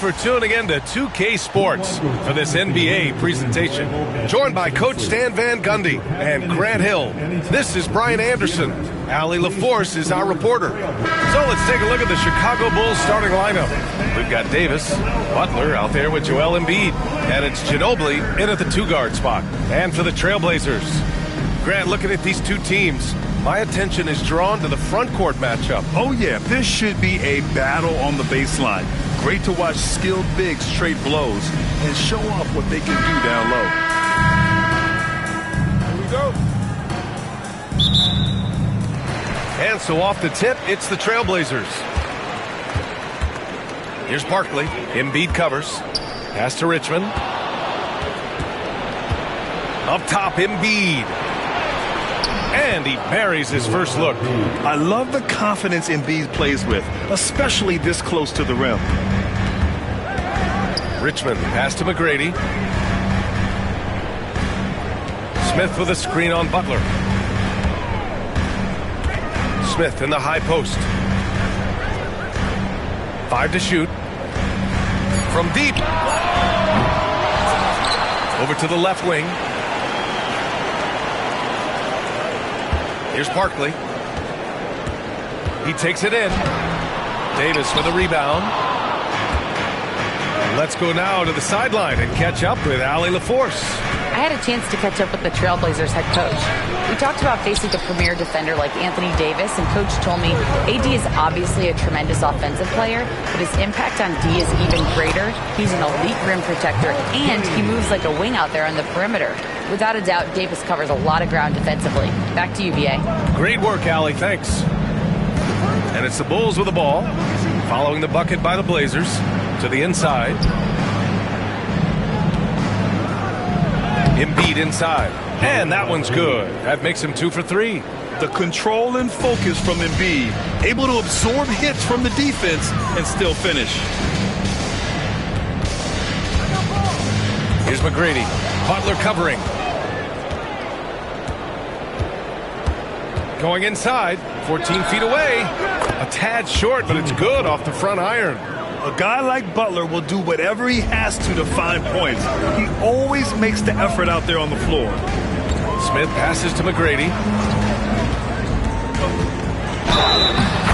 for tuning in to 2K Sports for this NBA presentation. Joined by Coach Stan Van Gundy and Grant Hill. This is Brian Anderson. Allie LaForce is our reporter. So let's take a look at the Chicago Bulls starting lineup. We've got Davis, Butler out there with Joel Embiid, and it's Ginobili in at the two-guard spot. And for the Trailblazers, Grant, looking at these two teams, my attention is drawn to the front court matchup. Oh, yeah, this should be a battle on the baseline. Great to watch skilled bigs trade blows and show off what they can do down low. Here we go. And so off the tip, it's the Trailblazers. Here's Barkley. Embiid covers. Pass to Richmond. Up top, Embiid. And he buries his first look. I love the confidence Embiid plays with, especially this close to the rim. Richmond, pass to McGrady. Smith with a screen on Butler. Smith in the high post. 5 to shoot. From deep. Over to the left wing. Here's Barkley. He takes it in. Davis with a rebound. Let's go now to the sideline and catch up with Allie LaForce. I had a chance to catch up with the Trailblazers head coach. We talked about facing a premier defender like Anthony Davis, and coach told me AD is obviously a tremendous offensive player, but his impact on D is even greater. He's an elite rim protector, and he moves like a wing out there on the perimeter. Without a doubt, Davis covers a lot of ground defensively. Back to you, BA. Great work, Allie. Thanks. And it's the Bulls with the ball, following the bucket by the Blazers to the inside. Embiid inside. And that one's good. That makes him 2 for 3. The control and focus from Embiid, able to absorb hits from the defense and still finish. Here's McGrady. Butler covering. Going inside, 14 feet away. A tad short, but it's good off the front iron. A guy like Butler will do whatever he has to find points. He always makes the effort out there on the floor. Smith passes to McGrady.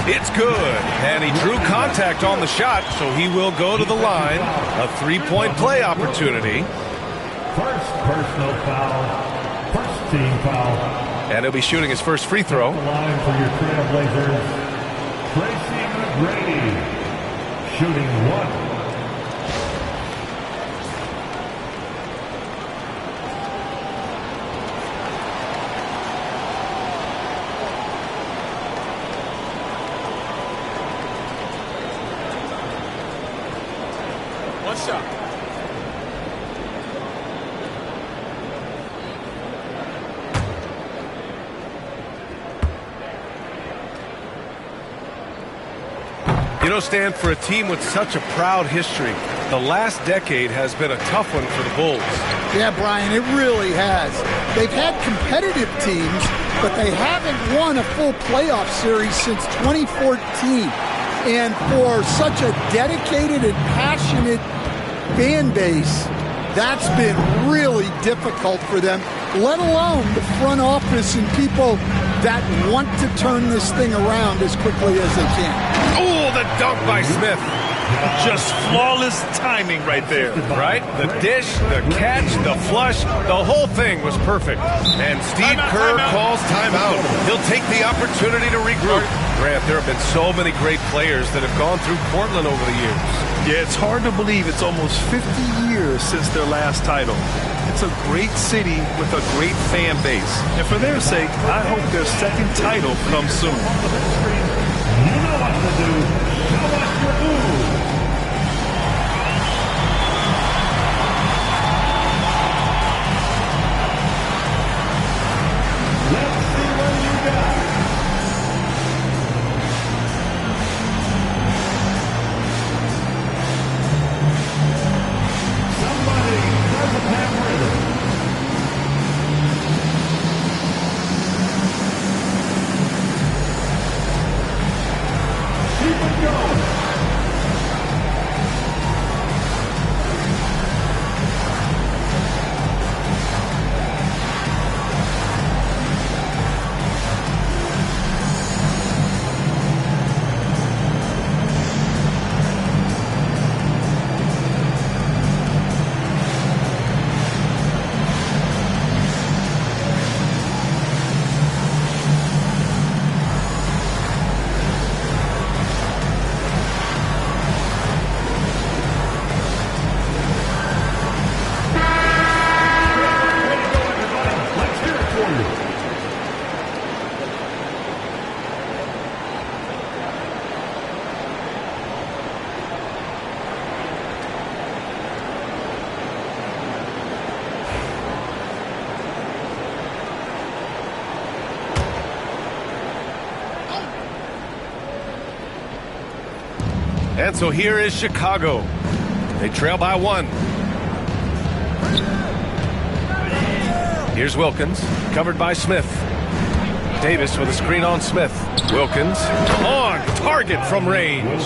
It's good. And he drew contact on the shot, so he will go to the line. A three-point play opportunity. First personal foul. First team foul. And he'll be shooting his first free throw. The line for your Trailblazers, Tracy McGrady. Shooting 1. One shot. You know, Stan, for a team with such a proud history, the last decade has been a tough one for the Bulls. Yeah, Brian, it really has. They've had competitive teams, but they haven't won a full playoff series since 2014. And for such a dedicated and passionate fan base, that's been really difficult for them, let alone the front office and people that want to turn this thing around as quickly as they can. Oh, the dunk by Smith. Just flawless timing right there. Right? The dish, the catch, the flush, the whole thing was perfect. And Steve Kerr calls timeout. He'll take the opportunity to regroup. Grant, there have been so many great players that have gone through Portland over the years. Yeah, it's hard to believe it's almost 50 years since their last title. It's a great city with a great fan base. And for their sake, I hope their second title comes soon. You know what to do. Show us your move. Let's see what you got. Somebody doesn't have rhythm. Keep it going. And so here is Chicago. They trail by 1. Here's Wilkins, covered by Smith. Davis with a screen on Smith. Wilkins on target from range.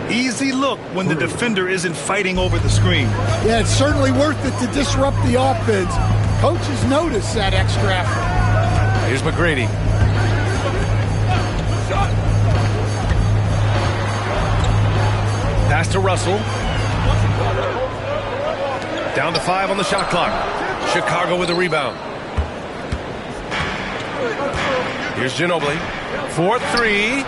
Easy look when the defender isn't fighting over the screen. Yeah, it's certainly worth it to disrupt the offense. Coaches notice that extra effort. Here's McGrady. Pass to Russell. Down to 5 on the shot clock. Chicago with a rebound. Here's Ginobili. 4-3.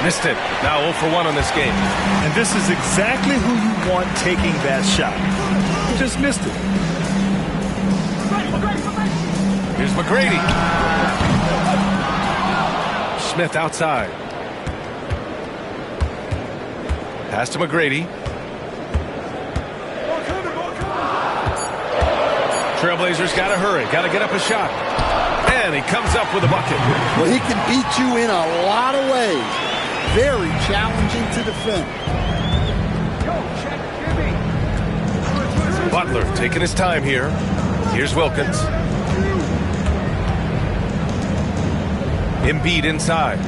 Missed it. Now 0 for 1 on this game. And this is exactly who you want taking that shot. He just missed it. Here's McGrady. Smith outside. Pass to McGrady. Trailblazers got to hurry. Got to get up a shot. And he comes up with a bucket. Well, he can beat you in a lot of ways. Very challenging to defend. Butler taking his time here. Here's Wilkins. Embiid inside.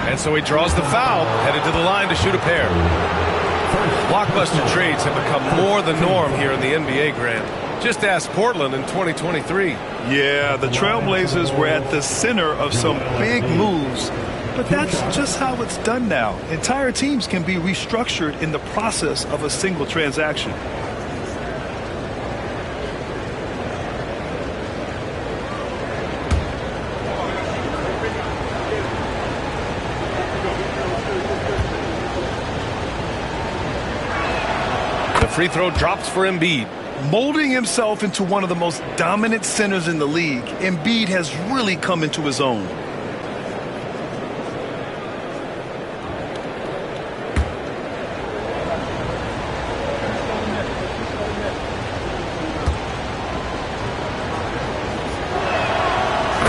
And so he draws the foul, headed to the line to shoot a pair. Blockbuster trades have become more the norm here in the NBA, Grant. Just ask Portland in 2023. Yeah, the Trailblazers were at the center of some big moves, but that's just how it's done now. Entire teams can be restructured in the process of a single transaction. The free throw drops for Embiid. Molding himself into one of the most dominant centers in the league, Embiid has really come into his own.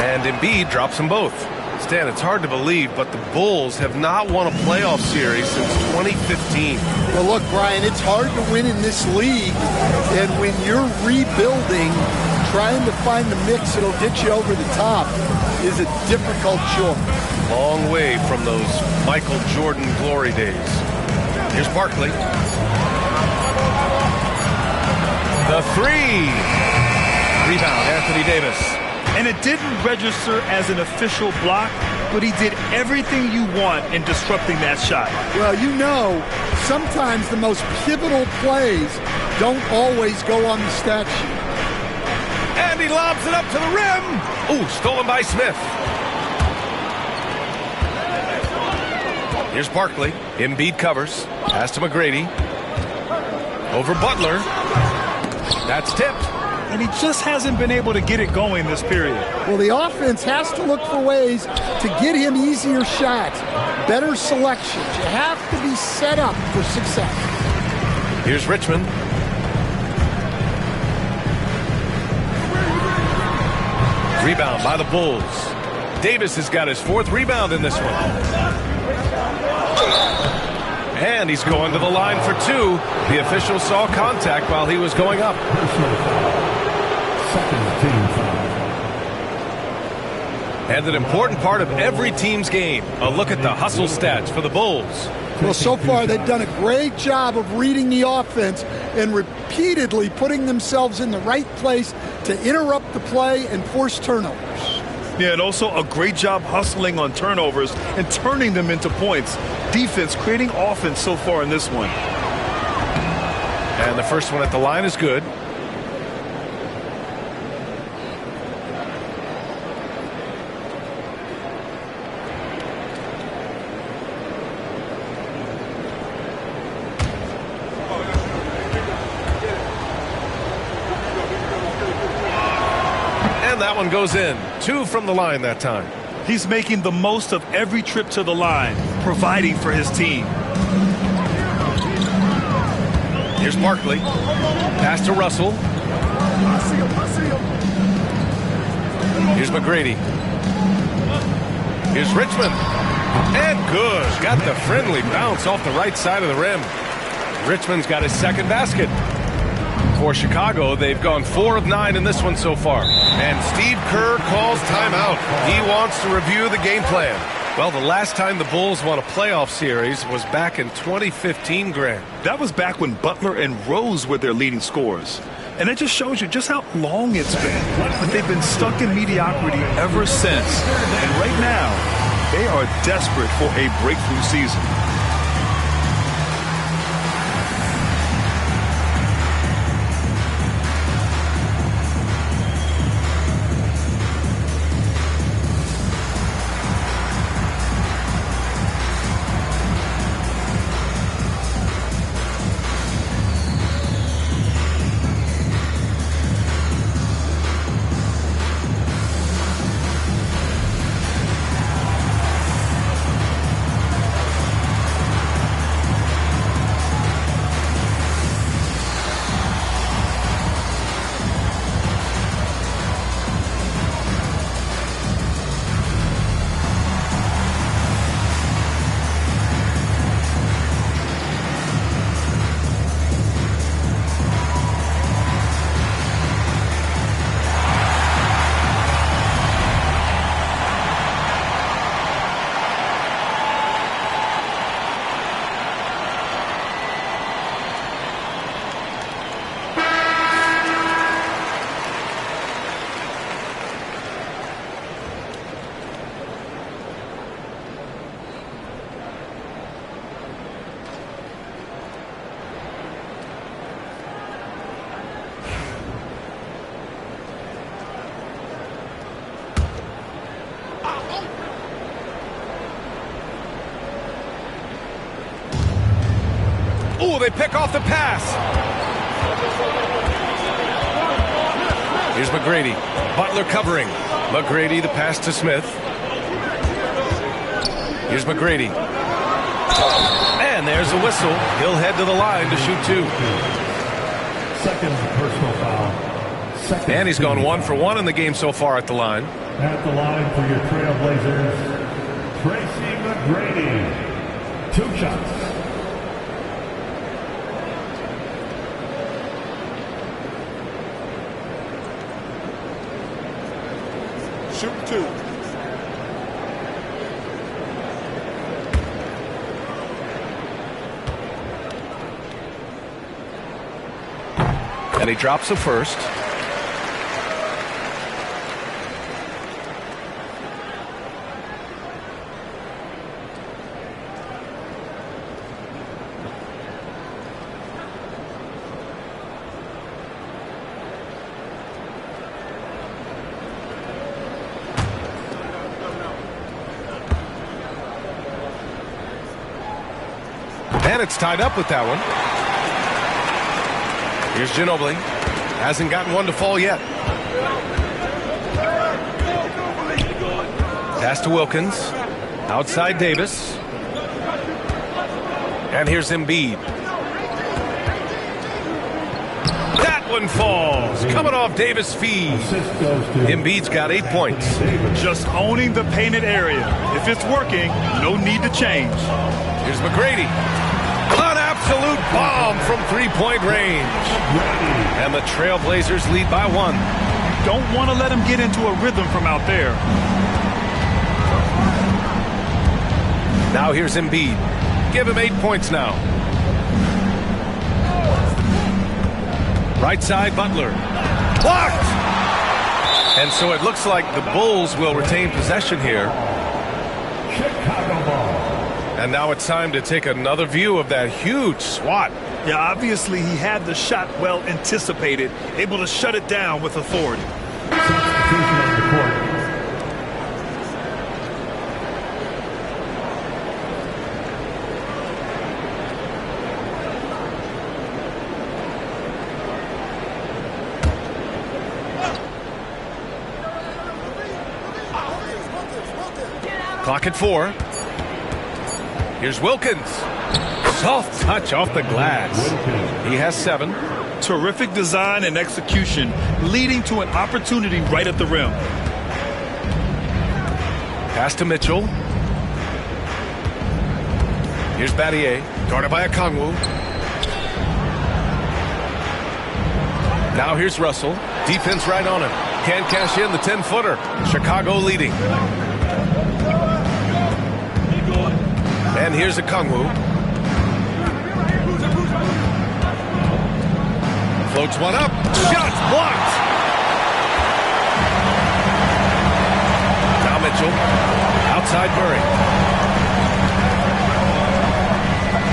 And Embiid drops them both. Stan, it's hard to believe, but the Bulls have not won a playoff series since 2015. Well, look, Brian, it's hard to win in this league. And when you're rebuilding, trying to find the mix that'll get you over the top is a difficult chore. Long way from those Michael Jordan glory days. Here's Barkley. The 3. Rebound, Anthony Davis. And it didn't register as an official block, but he did everything you want in disrupting that shot. Well, you know, sometimes the most pivotal plays don't always go on the stat sheet. And he lobs it up to the rim. Ooh, stolen by Smith. Here's Barkley. Embiid covers. Pass to McGrady. Over Butler. That's tipped. And he just hasn't been able to get it going this period. Well, the offense has to look for ways to get him easier shots, better selections. You have to be set up for success. Here's Richmond. Rebound by the Bulls. Davis has got his 4th rebound in this one. And he's going to the line for 2. The official saw contact while he was going up. And an important part of every team's game. A look at the hustle stats for the Bulls. Well, so far they've done a great job of reading the offense and repeatedly putting themselves in the right place to interrupt the play and force turnovers. Yeah, and also a great job hustling on turnovers and turning them into points. Defense creating offense so far in this one. And the first one at the line is good. That one goes in. 2 from the line that time. He's making the most of every trip to the line, providing for his team. Here's Barkley. Pass to Russell. Here's McGrady. Here's Richmond. And good. Got the friendly bounce off the right side of the rim. Richmond's got his second basket. For Chicago, they've gone 4 of 9 in this one so far. And Steve Kerr calls timeout. He wants to review the game plan. Well, the last time the Bulls won a playoff series was back in 2015, Grant. That was back when Butler and Rose were their leading scorers. And it just shows you just how long it's been. But they've been stuck in mediocrity ever since. And right now, they are desperate for a breakthrough season. Ooh, they pick off the pass. Here's McGrady. Butler covering. McGrady, the pass to Smith. Here's McGrady. And there's a whistle. He'll head to the line to shoot 2. Second personal foul. And he's gone 1 for 1 in the game so far at the line. At the line for your Trailblazers, Tracy McGrady. 2 shots. Shoot 2. And he drops the first. And it's tied up with that one. Here's Ginobili. Hasn't gotten one to fall yet. Pass to Wilkins. Outside Davis. And here's Embiid. That one falls. Coming off Davis' feed. Embiid's got 8 points. Just owning the painted area. If it's working, no need to change. Here's McGrady. An absolute bomb from 3-point range. And the Trailblazers lead by 1. Don't want to let him get into a rhythm from out there. Now here's Embiid. Give him 8 points now. Right side, Butler. Blocked! And so it looks like the Bulls will retain possession here. Chicago ball. And now it's time to take another view of that huge swat. Yeah, obviously he had the shot well anticipated, able to shut it down with authority. Substitution on the court. Clock at 4. Here's Wilkins. Soft touch off the glass. He has 7. Terrific design and execution, leading to an opportunity right at the rim. Pass to Mitchell. Here's Battier, guarded by Okongwu. Now here's Russell. Defense right on him. Can't cash in the 10-footer. Chicago leading. And here's Okongwu. Floats one up. Shots blocked. Now Mitchell. Outside Murray.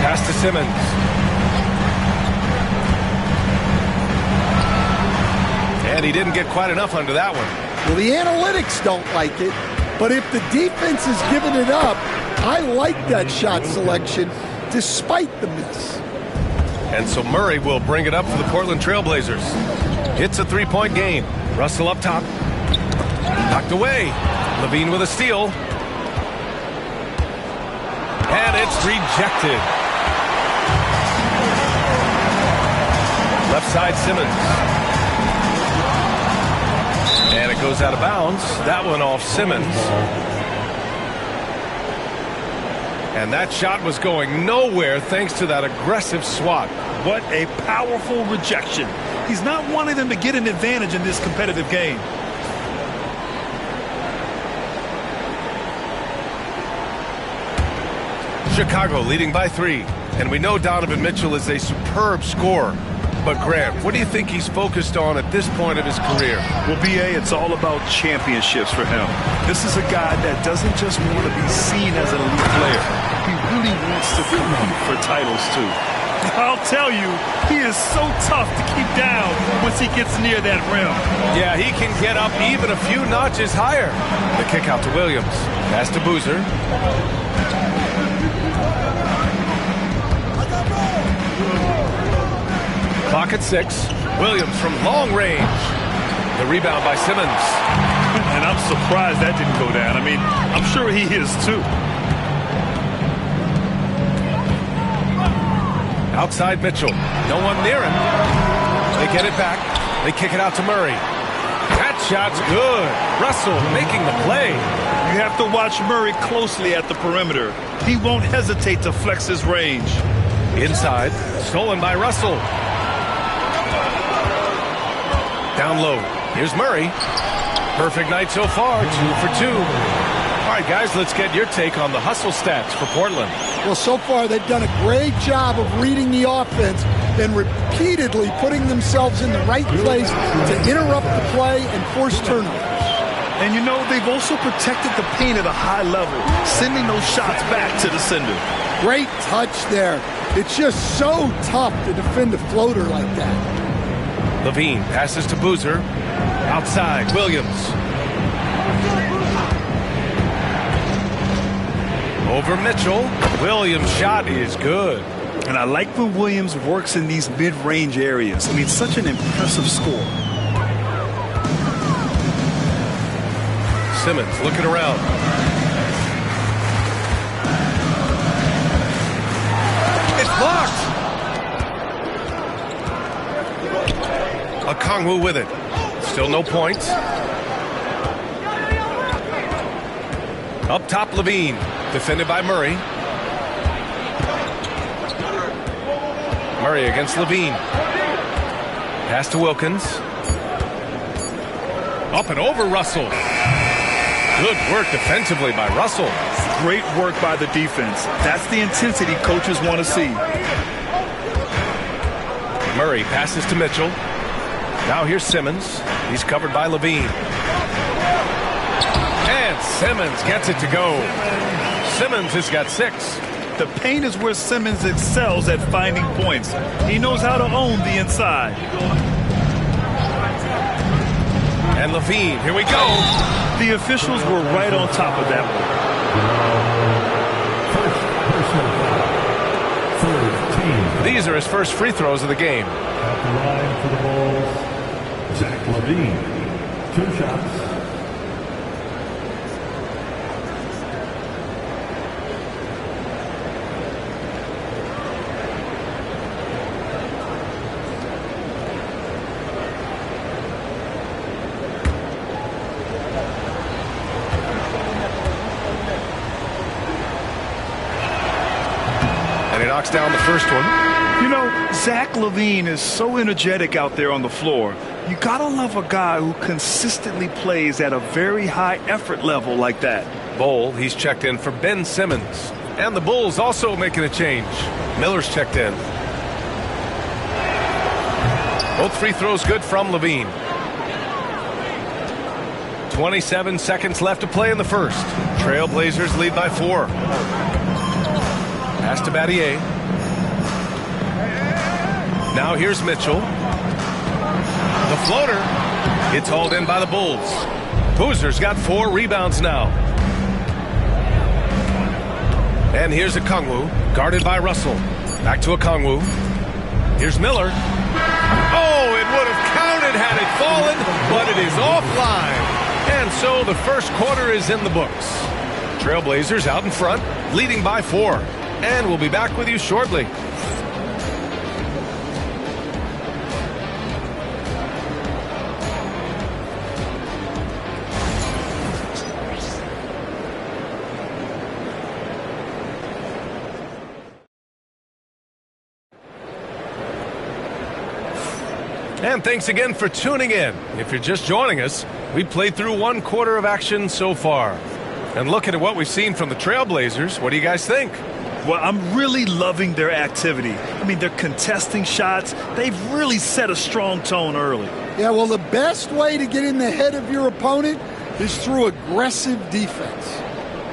Pass to Simmons. And he didn't get quite enough under that one. Well, the analytics don't like it, but if the defense is giving it up, I like that shot selection despite the miss. And so Murray will bring it up for the Portland Trailblazers. It's a three-point game. Russell up top. Knocked away. Levine with a steal. And it's rejected. Left side Simmons. And it goes out of bounds. That one off Simmons. And that shot was going nowhere thanks to that aggressive swat. What a powerful rejection. He's not wanting them to get an advantage in this competitive game. Chicago leading by 3. And we know Donovan Mitchell is a superb scorer. But Grant, what do you think he's focused on at this point of his career? Well, B.A., it's all about championships for him. This is a guy that doesn't just want to be seen as an elite player. He really wants to compete for titles, too. I'll tell you, he is so tough to keep down once he gets near that rim. Yeah, he can get up even a few notches higher. The kick out to Williams. Pass to Boozer. Clock at 6. Williams from long range. The rebound by Simmons. And I'm surprised that didn't go down. I mean, I'm sure he is too. Outside Mitchell. No one near him. They get it back. They kick it out to Murray. That shot's good. Russell making the play. You have to watch Murray closely at the perimeter. He won't hesitate to flex his range. Inside. Stolen by Russell. Down low. Here's Murray. Perfect night so far. 2 for 2. All right, guys, let's get your take on the hustle stats for Portland. Well, so far they've done a great job of reading the offense and repeatedly putting themselves in the right place to interrupt the play and force turnovers. And you know, they've also protected the paint at a high level, sending those shots back to the sender. Great touch there. It's just so tough to defend a floater like that. Levine passes to Boozer. Outside, Williams. Over Mitchell. Williams' shot is good. And I like when Williams works in these mid-range areas. I mean, such an impressive score. Simmons looking around. It's blocked. Okongwu with it. Still no points. Up top, Levine. Defended by Murray. Murray against Levine. Pass to Wilkins. Up and over Russell. Good work defensively by Russell. Great work by the defense. That's the intensity coaches want to see. Murray passes to Mitchell. Now here's Simmons. He's covered by Levine. And Simmons gets it to go. Simmons has got 6. The paint is where Simmons excels at finding points. He knows how to own the inside. And Levine, here we go. The officials were right on top of that First personal foul. 13. These are his first free throws of the game. At the line for the Bulls, Zach Levine. 2 shots. knocks down the first one. You know, Zach LaVine is so energetic out there on the floor. You gotta love a guy who consistently plays at a very high effort level like that. Bowl, he's checked in for Ben Simmons. And the Bulls also making a change. Miller's checked in. Both free throws good from LaVine. 27 seconds left to play in the first. Trailblazers lead by 4. Pass to Battier. Now here's Mitchell. The floater. It's hauled in by the Bulls. Boozer's got 4 rebounds now. And here's Okongwu, guarded by Russell. Back to Okongwu. Here's Miller. Oh, it would have counted had it fallen, but it is offline. And so the first quarter is in the books. Trailblazers out in front, leading by 4. And we'll be back with you shortly. And thanks again for tuning in. If you're just joining us, we played through 1 quarter of action so far. And looking at what we've seen from the Trailblazers, what do you guys think? Well, I'm really loving their activity. I mean, they're contesting shots. They've really set a strong tone early. Yeah, well, the best way to get in the head of your opponent is through aggressive defense.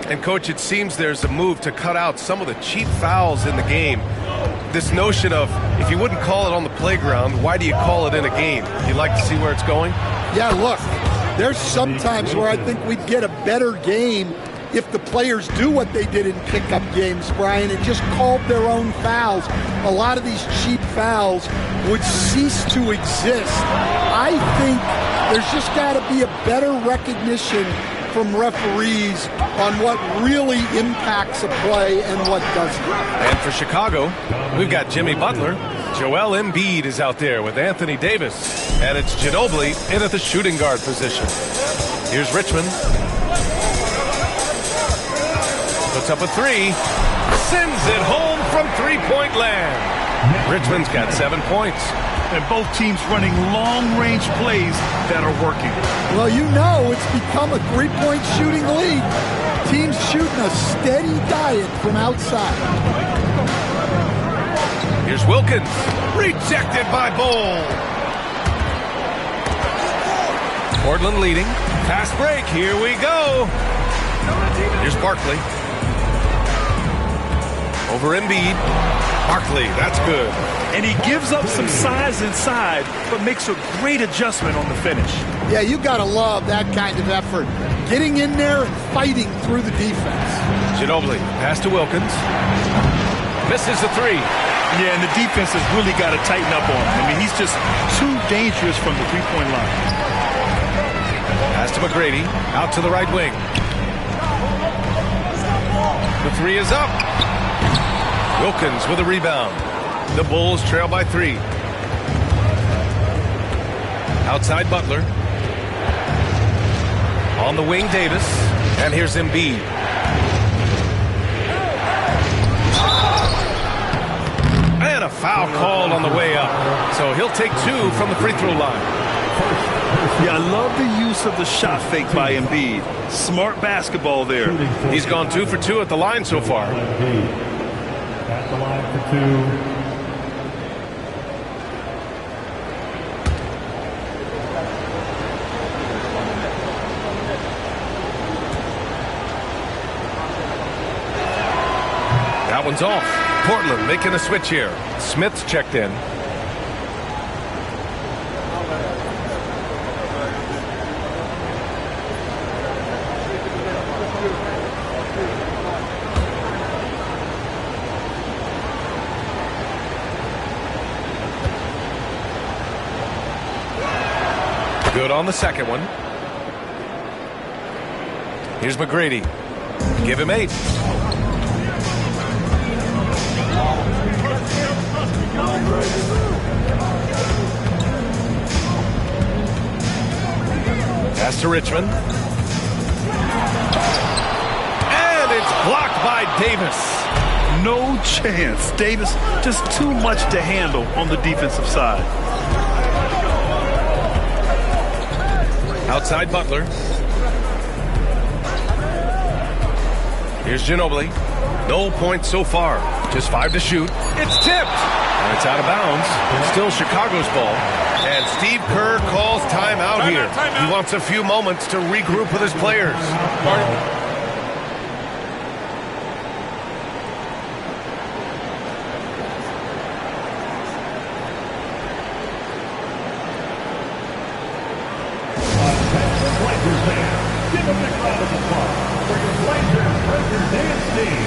And, Coach, it seems there's a move to cut out some of the cheap fouls in the game. This notion of, if you wouldn't call it on the playground, why do you call it in a game? You like to see where it's going? Yeah, look, there's sometimes where I think we'd get a better game if the players do what they did in pickup games, Brian, and just called their own fouls. A lot of these cheap fouls would cease to exist. I think there's just got to be a better recognition from referees on what really impacts a play and what doesn't. And for Chicago, we've got Jimmy Butler. Joel Embiid is out there with Anthony Davis. And it's Ginobili in at the shooting guard position. Here's Richmond. Puts up a 3. Sends it home from three-point land. Richmond's got 7 points. And both teams running long-range plays that are working. Well, you know it's become a three-point shooting league. Teams shooting a steady diet from outside. Here's Wilkins. Rejected by Bowl. Portland leading. Fast break. Here we go. Here's Barkley. Over Embiid. Barkley, that's good. And he gives up some size inside, but makes a great adjustment on the finish. Yeah, you got to love that kind of effort. Getting in there and fighting through the defense. Ginobili, pass to Wilkins. Misses the 3. Yeah, and the defense has really got to tighten up on him. I mean, he's just too dangerous from the three-point line. Pass to McGrady, out to the right wing. The 3 is up. Wilkins with a rebound. The Bulls trail by 3. Outside Butler. On the wing, Davis. And here's Embiid. And a foul called on the way up. So he'll take 2 from the free throw line. Yeah, I love the use of the shot fake by Embiid. Smart basketball there. He's gone 2 for 2 at the line so far. At the line for 2. That one's off. Portland making a switch here. Smith's checked in. Good on the second one. Here's McGrady. Give him 8. Pass to Richmond. And it's blocked by Davis. No chance. Davis just too much to handle on the defensive side. Outside Butler. Here's Ginobili. No points so far. Just 5 to shoot. It's tipped. And it's out of bounds. It's still Chicago's ball. And Steve Kerr calls timeout here. He wants a few moments to regroup with his players. Give them a round of applause for your Blazers President Steve.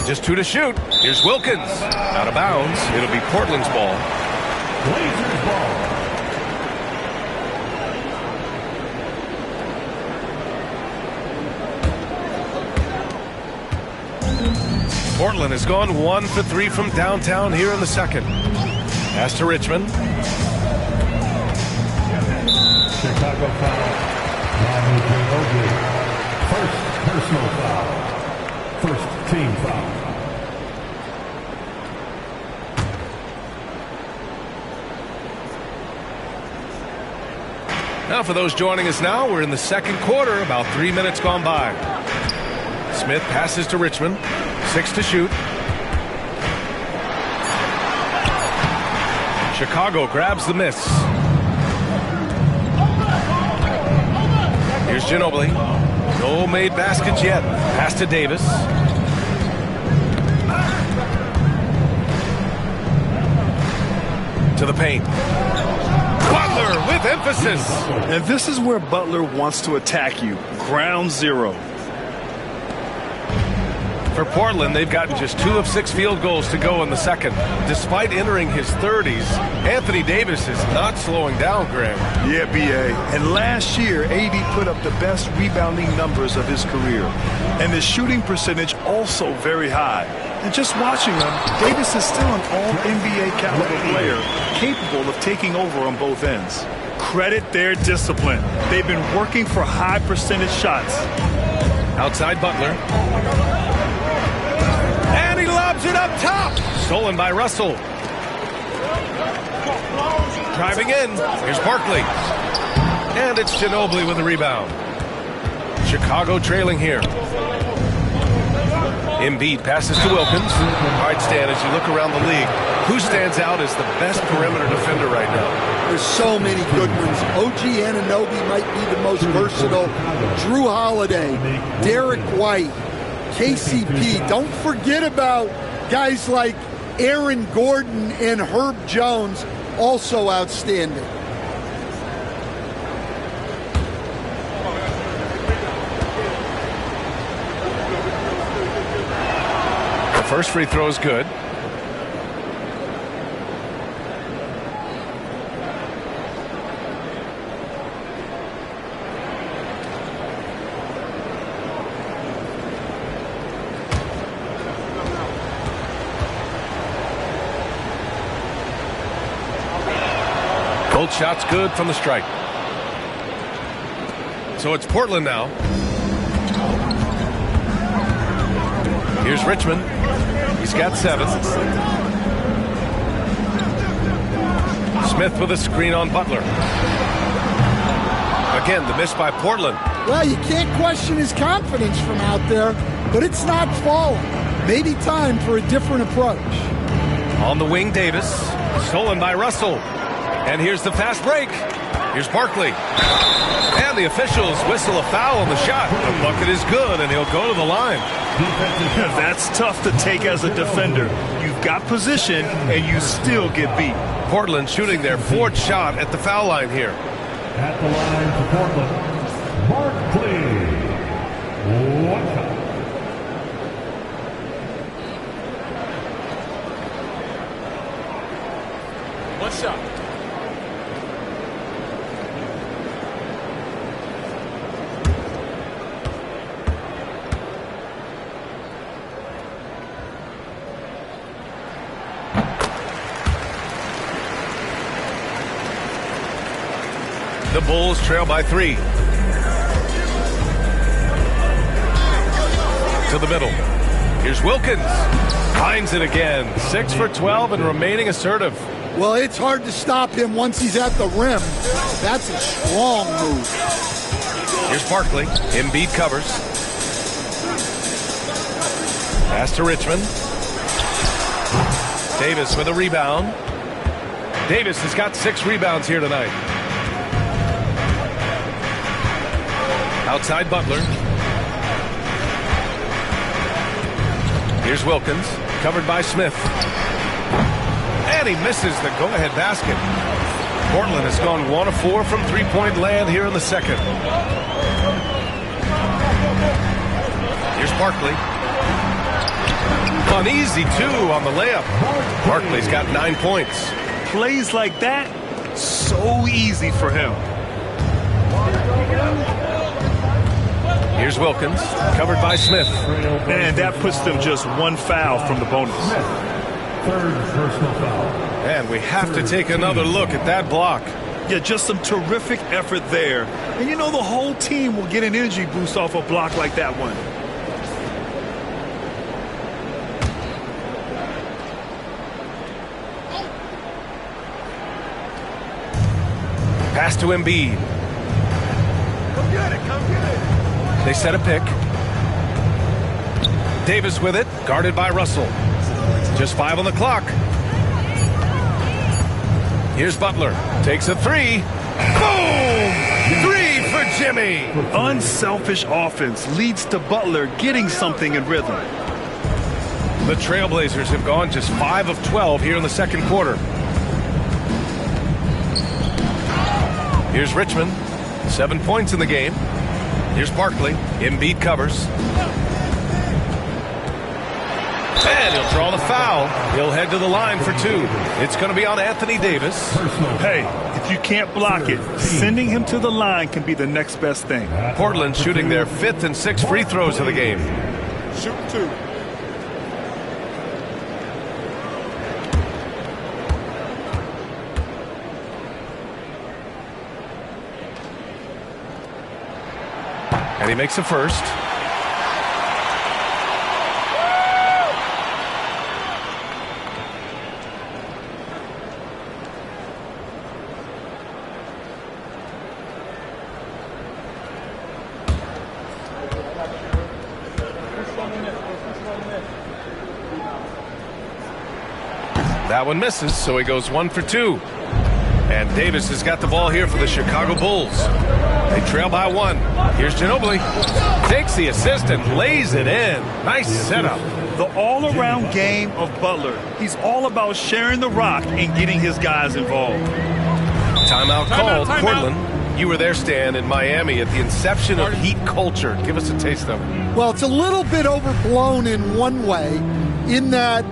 Just 2 to shoot. Here's Wilkins. Out of bounds. It'll be Portland's ball. Blazers ball. Portland has gone 1 for 3 from downtown here in the second. Pass to Richmond. Chicago foul. Mamba Ginobili. First personal foul. First team foul. Now for those joining us now, we're in the second quarter, about 3 minutes gone by. Smith passes to Richmond. 6 to shoot. Chicago grabs the miss. Here's Ginobili. No made baskets yet. Pass to Davis. To the paint. Butler with emphasis. And this is where Butler wants to attack you. Ground zero. For Portland, they've gotten just 2 of 6 field goals to go in the second. Despite entering his 30s, Anthony Davis is not slowing down, Graham. Yeah, B.A. And last year, AD put up the best rebounding numbers of his career. And his shooting percentage also very high. And just watching him, Davis is still an all-NBA caliber player, capable of taking over on both ends. Credit their discipline. They've been working for high percentage shots. Outside Butler. And he lobs it up top. Stolen by Russell. Driving in. Here's Barkley. And it's Ginobili with the rebound. Chicago trailing here. Embiid passes to Wilkins. All right, Stan, as you look around the league, who stands out as the best perimeter defender right now? There's so many good ones. OG Anunoby might be the most versatile. Drew Holiday, Derek White, KCP. Don't forget about guys like Aaron Gordon and Herb Jones, also outstanding. The first free throw is good. Both shots good from the stripe. So it's Portland now. Here's Richmond. He's got 7. Smith with a screen on Butler. Again, the miss by Portland. Well, you can't question his confidence from out there, but it's not falling. Maybe time for a different approach. On the wing, Davis. Stolen by Russell. And here's the fast break. Here's Barkley. And the officials whistle a foul on the shot. The bucket is good, and he'll go to the line. That's tough to take as a defender. You've got position, and you still get beat. Portland shooting their 4th shot at the foul line here. At the line for Portland, Barkley. 1 shot. What's up? The Bulls trail by 3. To the middle. Here's Wilkins. Finds it again. 6 for 12 and remaining assertive. Well, it's hard to stop him once he's at the rim. That's a strong move. Here's Barkley. Embiid covers. Pass to Richmond. Davis with a rebound. Davis has got 6 rebounds here tonight. Outside Butler. Here's Wilkins. Covered by Smith. And he misses the go-ahead basket. Portland has gone 1 of 4 from three-point land here in the second. Here's Barkley. Uneasy, 2 on the layup. Barkley's got 9 points. Plays like that, so easy for him. Here's Wilkins, covered by Smith. And that puts them just 1 foul from the bonus. 3rd personal foul. And we have to take another look at that block. Yeah, just some terrific effort there. And you know the whole team will get an energy boost off a block like that one. Pass to Embiid. Come get it, come get it. They set a pick. Davis with it, guarded by Russell. Just 5 on the clock. Here's Butler. Takes a 3. Boom! 3 for Jimmy. Unselfish offense leads to Butler getting something in rhythm. The Trailblazers have gone just 5 of 12 here in the second quarter. Here's Richmond. 7 points in the game. Here's Barkley. Embiid covers. And he'll draw the foul. He'll head to the line for 2. It's going to be on Anthony Davis. Hey, if you can't block it, sending him to the line can be the next best thing. Portland shooting their 5th and 6th free throws of the game. Shoot 2. And he makes the first. That one misses, so he goes 1 for 2. And Davis has got the ball here for the Chicago Bulls. They trail by 1. Here's Ginobili. Takes the assist and lays it in. Nice setup. The all-around game of Butler. He's all about sharing the rock and getting his guys involved. Timeout called. Portland, you were there, Stan, in Miami at the inception of Heat culture. Give us a taste of it. Well, it's a little bit overblown in one way, in that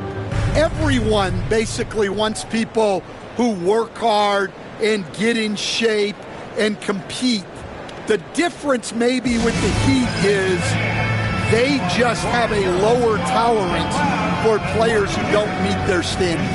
everyone basically wants people who work hard and get in shape and compete. The difference maybe with the Heat is they just have a lower tolerance for players who don't meet their standards.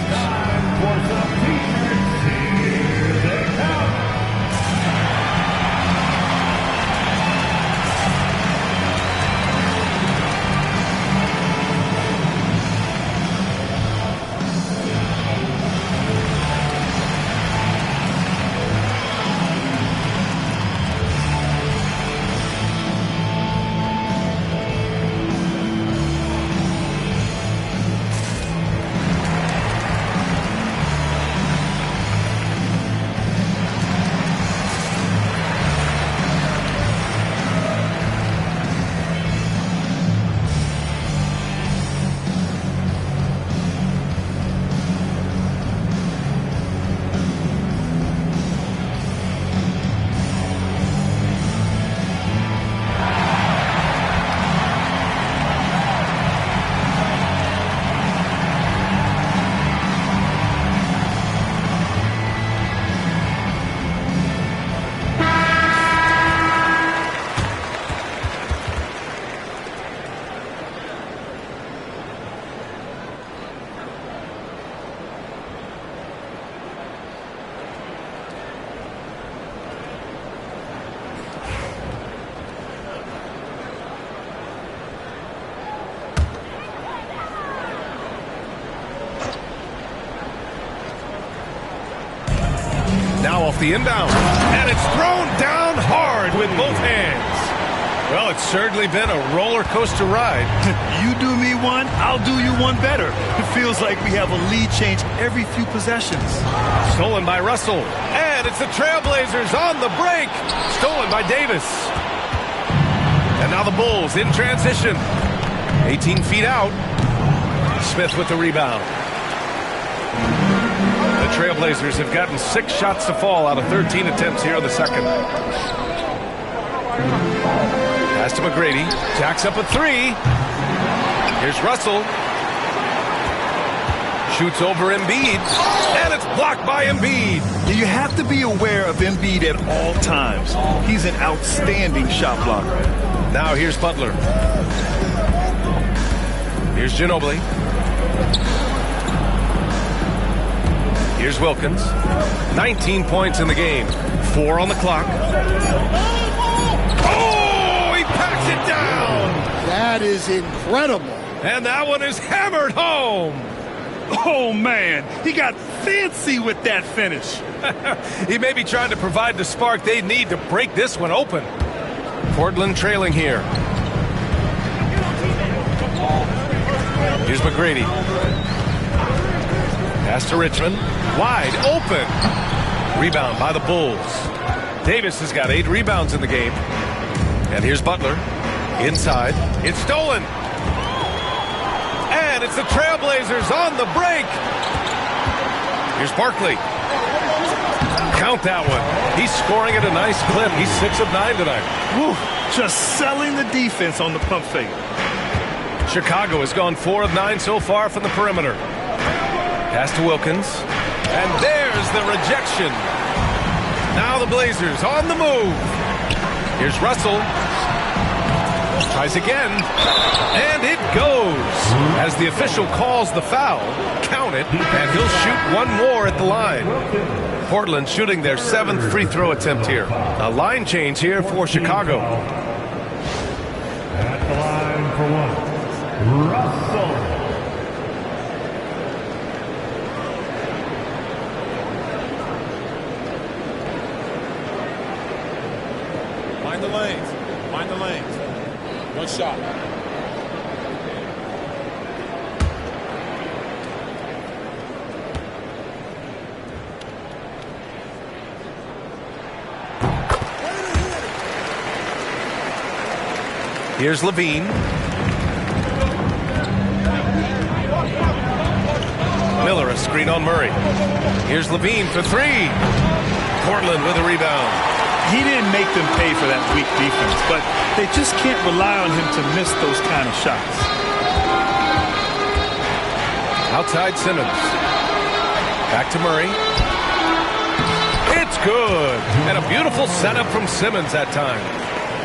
off the inbound. And it's thrown down hard with both hands. Well, it's certainly been a roller coaster ride. You do me one, I'll do you one better. It feels like we have a lead change every few possessions. Stolen by Russell. And it's the Trailblazers on the break. Stolen by Davis. And now the Bulls in transition. 18 feet out. Smith with the rebound. The Trailblazers have gotten 6 shots to fall out of 13 attempts here in the second. Pass to McGrady. Jacks up a 3. Here's Russell. Shoots over Embiid. And it's blocked by Embiid. You have to be aware of Embiid at all times. He's an outstanding shot blocker. Now here's Butler. Here's Ginobili. Here's Wilkins. 19 points in the game. 4 on the clock. Oh, he packs it down. That is incredible. And that one is hammered home. Oh, man, he got fancy with that finish. He may be trying to provide the spark they need to break this one open. Portland trailing here. Here's McGrady. Pass to Richmond. Wide open. Rebound by the Bulls. Davis has got 8 rebounds in the game. And here's Butler. Inside. It's stolen. And it's the Trailblazers on the break. Here's Barkley. Count that one. He's scoring at a nice clip. He's 6 of 9 tonight. Woo, just selling the defense on the pump fake. Chicago has gone 4 of 9 so far from the perimeter. Pass to Wilkins. And there's the rejection. Now the Blazers on the move. Here's Russell. Tries again. And it goes. As the official calls the foul, count it, and he'll shoot one more at the line. Portland shooting their 7th free throw attempt here. A line change here for Chicago. At the line for one, Russell. Mind the lanes. Mind the lanes. One shot. Here's Levine. Miller, a screen on Murray. Here's Levine for 3. Portland with a rebound. He didn't make them pay for that weak defense, but they just can't rely on him to miss those kind of shots. Outside Simmons. Back to Murray. It's good. And a beautiful setup from Simmons that time.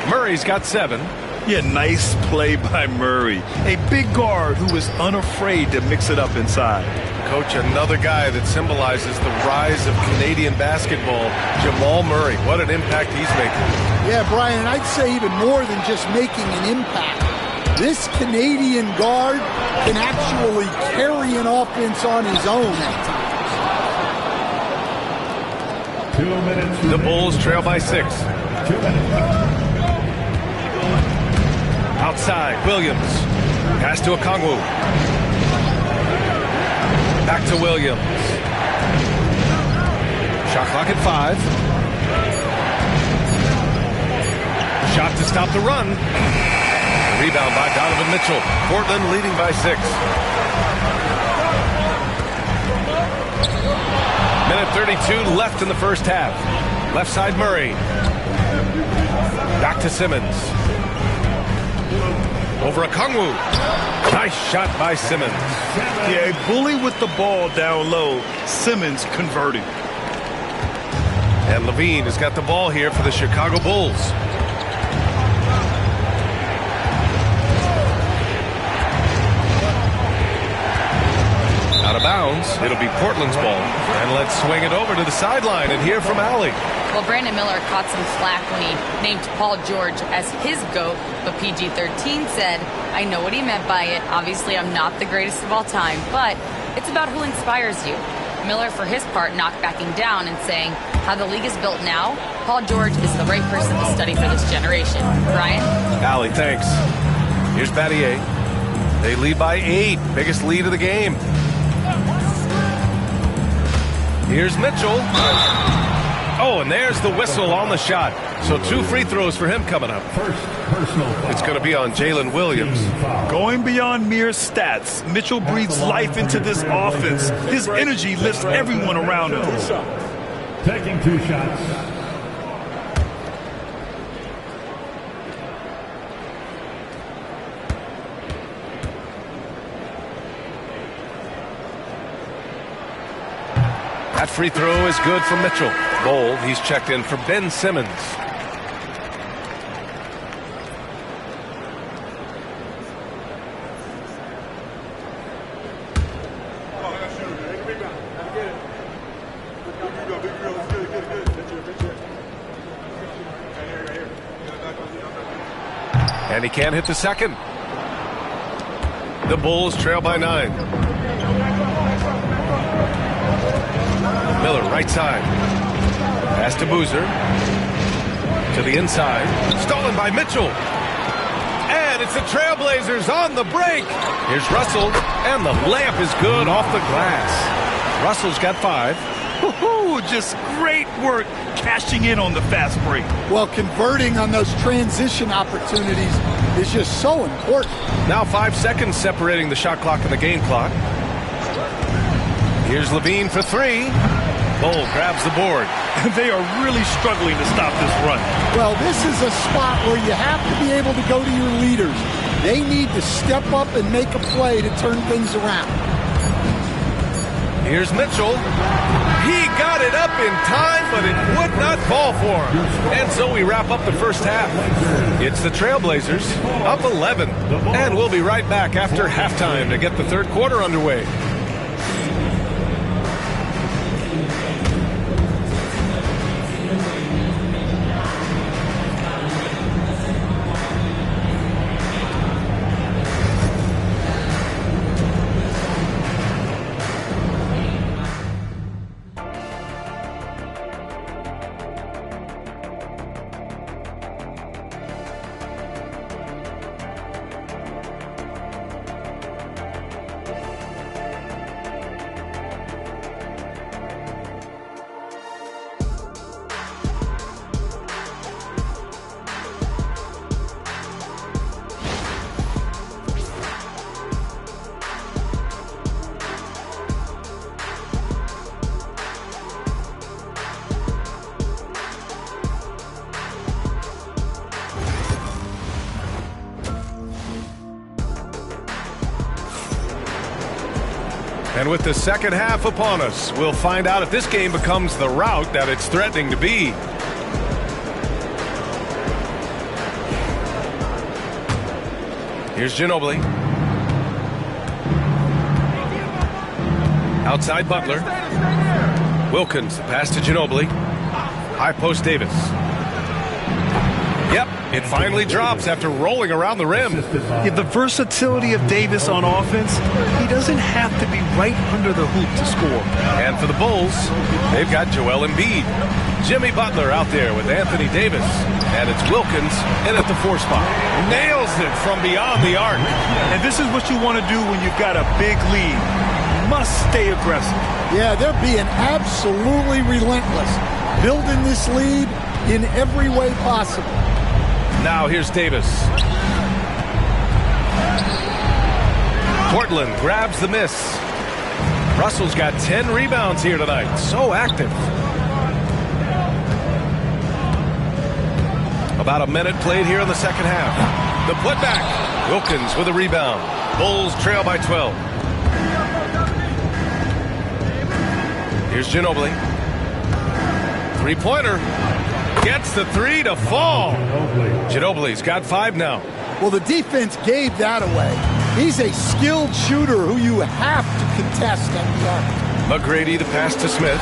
Murray's got 7. Yeah, nice play by Murray. A big guard who is unafraid to mix it up inside. Coach, another guy that symbolizes the rise of Canadian basketball, Jamal Murray. What an impact he's making. Yeah, Brian, and I'd say even more than just making an impact. This Canadian guard can actually carry an offense on his own at times. 2 minutes. The Bulls trail by 6. 2 minutes. Outside, Williams. Pass to Okongwu. Back to Williams. Shot clock at 5. Shot to stop the run. Rebound by Donovan Mitchell. Portland leading by 6. Minute 32 left in the first half. Left side Murray. Back to Simmons. Over Okongwu. Nice shot by Simmons. Yeah, a bully with the ball down low. Simmons converting. And Levine has got the ball here for the Chicago Bulls. Out of bounds. It'll be Portland's ball. And let's swing it over to the sideline and hear from Allie. Well, Brandon Miller caught some flack when he named Paul George as his GOAT, but PG-13 said, I know what he meant by it. Obviously, I'm not the greatest of all time, but it's about who inspires you. Miller, for his part, not backing down and saying, how the league is built now, Paul George is the right person to study for this generation. Brian? Allie, thanks. Here's Battier. They lead by 8. Biggest lead of the game. Here's Mitchell. Oh, and there's the whistle on the shot. So 2 free throws for him coming up. First personal foul. It's going to be on Jalen Williams. Going beyond mere stats, Mitchell breathes life into this offense. His energy lifts everyone around him. Taking 2 shots. That free throw is good for Mitchell. Bold, he's checked in for Ben Simmons. And he can't hit the second. The Bulls trail by 9. Miller, right side. Pass to Boozer. To the inside. Stolen by Mitchell. And it's the Trailblazers on the break. Here's Russell. And the layup is good off the glass. Russell's got 5. Woo-hoo, just great work cashing in on the fast break. Well, converting on those transition opportunities is just so important. Now 5 seconds separating the shot clock and the game clock. Here's Levine for 3. Bull grabs the board. They are really struggling to stop this run. Well, this is a spot where you have to be able to go to your leaders. They need to step up and make a play to turn things around. Here's Mitchell. He got it up in time, but it would not fall for him. And so we wrap up the first half. It's the Trailblazers up 11. And we'll be right back after halftime to get the third quarter underway. And with the second half upon us, we'll find out if this game becomes the rout that it's threatening to be. Here's Ginobili. Outside Butler. Wilkins, the pass to Ginobili. High post Davis. Yep, it finally drops after rolling around the rim. Yeah, the versatility of Davis on offense, he doesn't have to be right under the hoop to score. And for the Bulls, they've got Joel Embiid. Jimmy Butler out there with Anthony Davis. And it's Wilkins in at the 4 spot. Nails it from beyond the arc. And this is what you want to do when you've got a big lead. Must stay aggressive. Yeah, they're being absolutely relentless. Building this lead in every way possible. Now here's Davis. Portland grabs the miss. Russell's got 10 rebounds here tonight. So active. About a minute played here in the second half. The putback. Wilkins with a rebound. Bulls trail by 12. Here's Ginobili. Three-pointer. Gets the 3 to fall. Ginobili's got 5 now. Well, the defense gave that away. He's a skilled shooter who you have to contest at the arc. McGrady, the pass to Smith.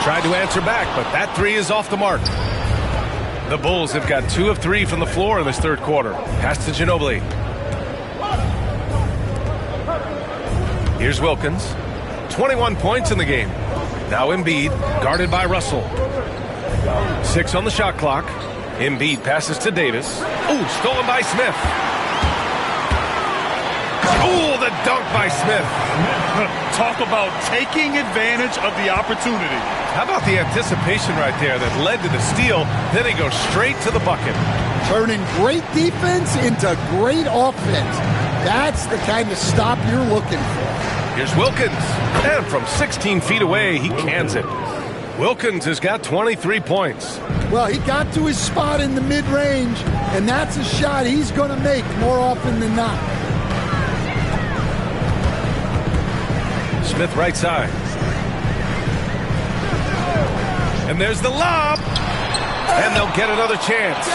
Tried to answer back, but that 3 is off the mark. The Bulls have got 2 of 3 from the floor in this third quarter. Pass to Ginobili. Here's Wilkins. 21 points in the game. Now Embiid, guarded by Russell. 6 on the shot clock. Embiid passes to Davis. Ooh, stolen by Smith. Ooh, the dunk by Smith. Talk about taking advantage of the opportunity. How about the anticipation right there that led to the steal? Then he goes straight to the bucket. Turning great defense into great offense. That's the kind of stop you're looking for. Here's Wilkins. And from 16 feet away, he cans it. Wilkins has got 23 points. Well, he got to his spot in the mid-range, and that's a shot he's going to make more often than not. Smith right side. And there's the lob. And they'll get another chance.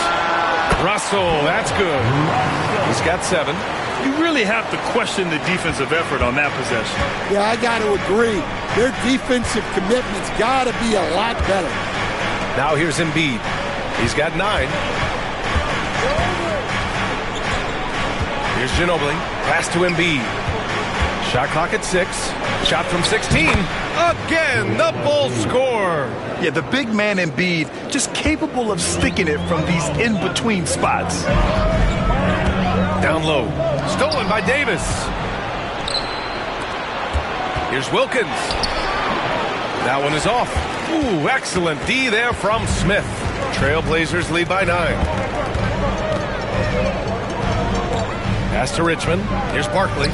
Russell, that's good. He's got 7. You really have to question the defensive effort on that possession. Yeah, I got to agree. Their defensive commitment's got to be a lot better. Now here's Embiid. He's got 9. Here's Ginobili. Pass to Embiid. Shot clock at 6. Shot from 16. Again, the Bulls score. Yeah, the big man Embiid just capable of sticking it from these in-between spots. Down low. Stolen by Davis. Here's Wilkins. That one is off. Ooh, excellent D there from Smith. Trailblazers lead by 9. Pass to Richmond. Here's Barkley.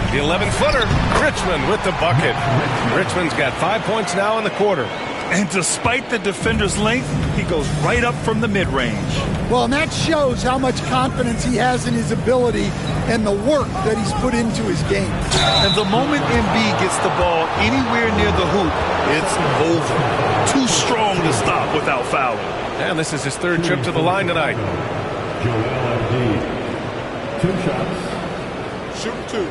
The 11-footer. Richmond with the bucket. Richmond's got 5 points now in the quarter. And despite the defender's length, he goes right up from the mid-range. Well, and that shows how much confidence he has in his ability and the work that he's put into his game. And the moment Embiid gets the ball anywhere near the hoop, it's over. Too strong to stop without fouling. And this is his 3rd trip to the line tonight. Joel Embiid. 2 shots. Shoot 2.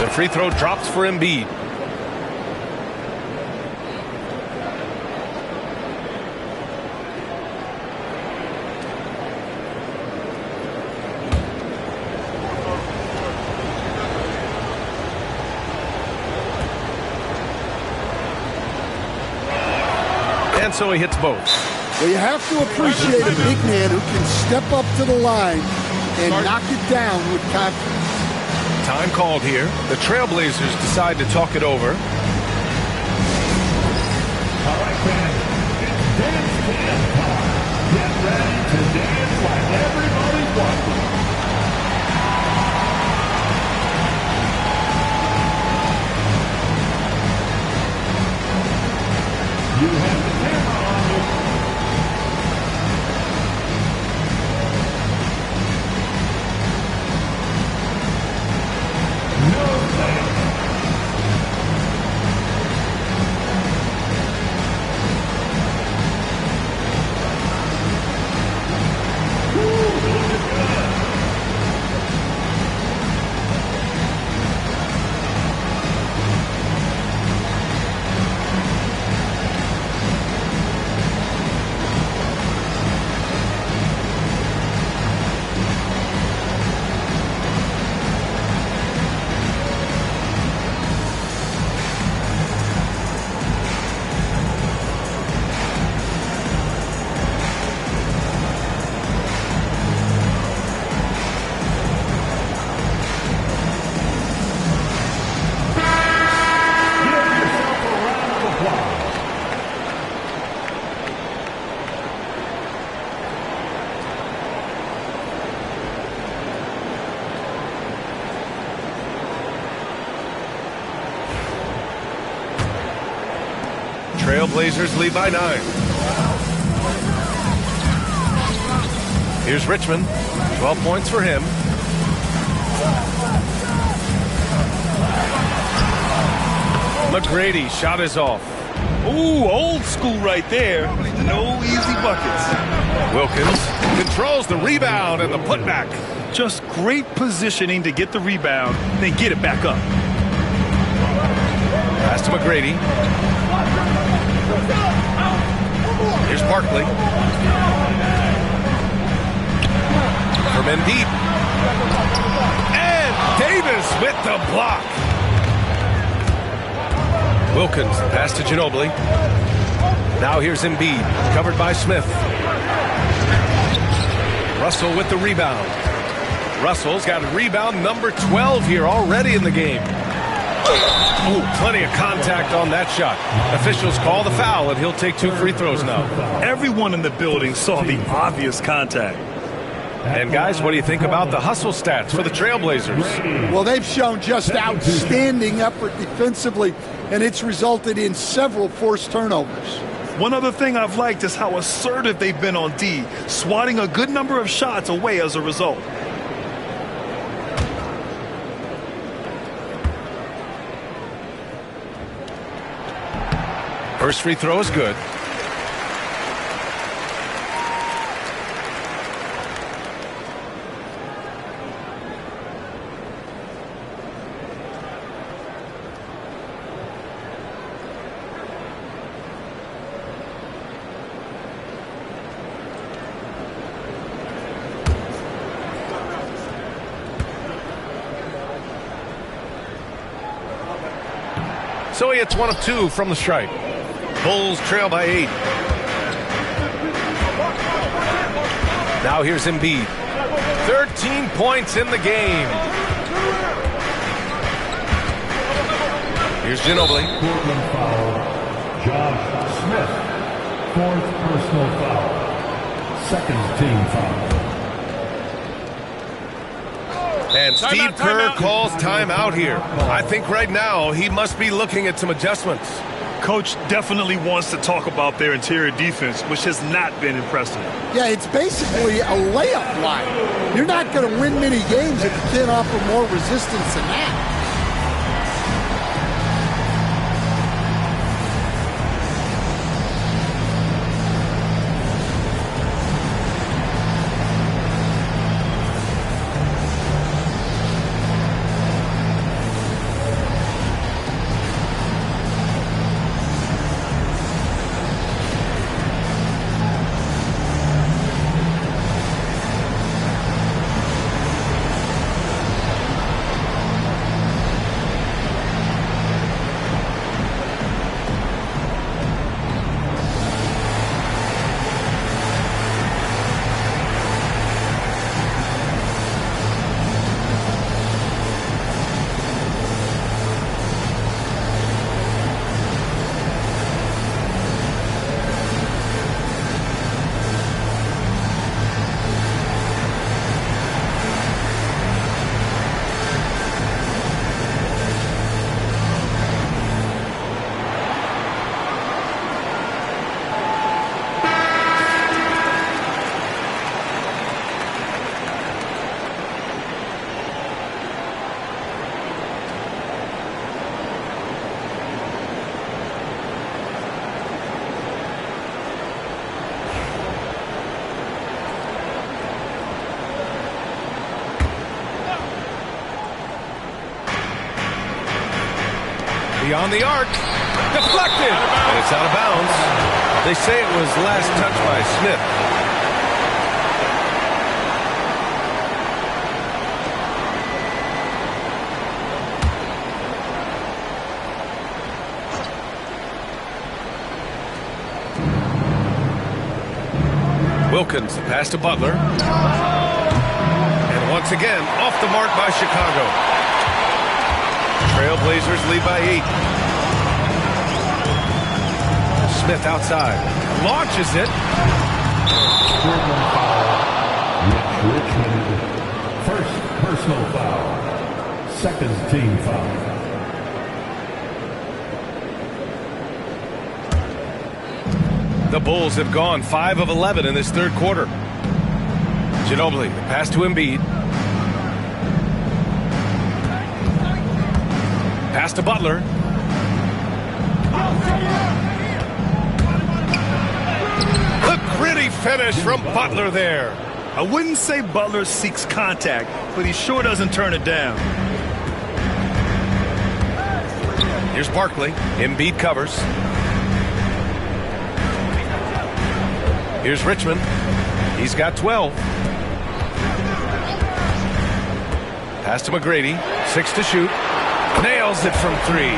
The free throw drops for Embiid. And so he hits both. Well, you have to appreciate a big man who can step up to the line and knock it down with confidence. Time called here. The Trailblazers decide to talk it over. All right, fans. It's dance camp time. Get ready to dance like everybody's watching. You have the camera on you. No thanks. Trailblazers lead by 9. Here's Richmond. 12 points for him. McGrady, shot is off. Ooh, old school right there. No easy buckets. Wilkins controls the rebound and the putback. Just great positioning to get the rebound, then get it back up. Pass to McGrady. Here's Barkley. From Embiid. And Davis with the block. Wilkins, pass to Ginobili. Now here's Embiid, covered by Smith. Russell with the rebound. Russell's got rebound number 12 here already in the game. Oh, plenty of contact on that shot. Officials call the foul, and he'll take 2 free throws now. Everyone in the building saw the obvious contact. And guys, what do you think about the hustle stats for the Trailblazers? Well, they've shown just outstanding effort defensively, and it's resulted in several forced turnovers. One other thing I've liked is how assertive they've been on D, swatting a good number of shots away as a result. First free throw is good. So he hits 1 of 2 from the stripe. Bulls trail by 8. Now here's Embiid. 13 points in the game. Here's Ginobili. Portland foul. Josh Smith. 4th personal foul. 2nd team foul. And Steve Kerr calls timeout here. I think right now he must be looking at some adjustments. Coach definitely wants to talk about their interior defense, which has not been impressive. Yeah, it's basically a layup line. You're not going to win many games if you can't offer more resistance than that. Beyond the arc, deflected, and it's out of bounds. They say it was last touched by Smith. Wilkins, the pass to Butler. And once again, off the mark by Chicago. Trailblazers lead by 8. Smith outside. Launches it. Portland foul. Richmond. 1st personal foul. 2nd team foul. The Bulls have gone 5 of 11 in this 3rd quarter. Ginobili, the pass to Embiid. Pass to Butler. The gritty finish from Butler there. I wouldn't say Butler seeks contact, but he sure doesn't turn it down. Here's Barkley. Embiid covers. Here's Richmond. He's got 12. Pass to McGrady. 6 to shoot. Nails it from 3.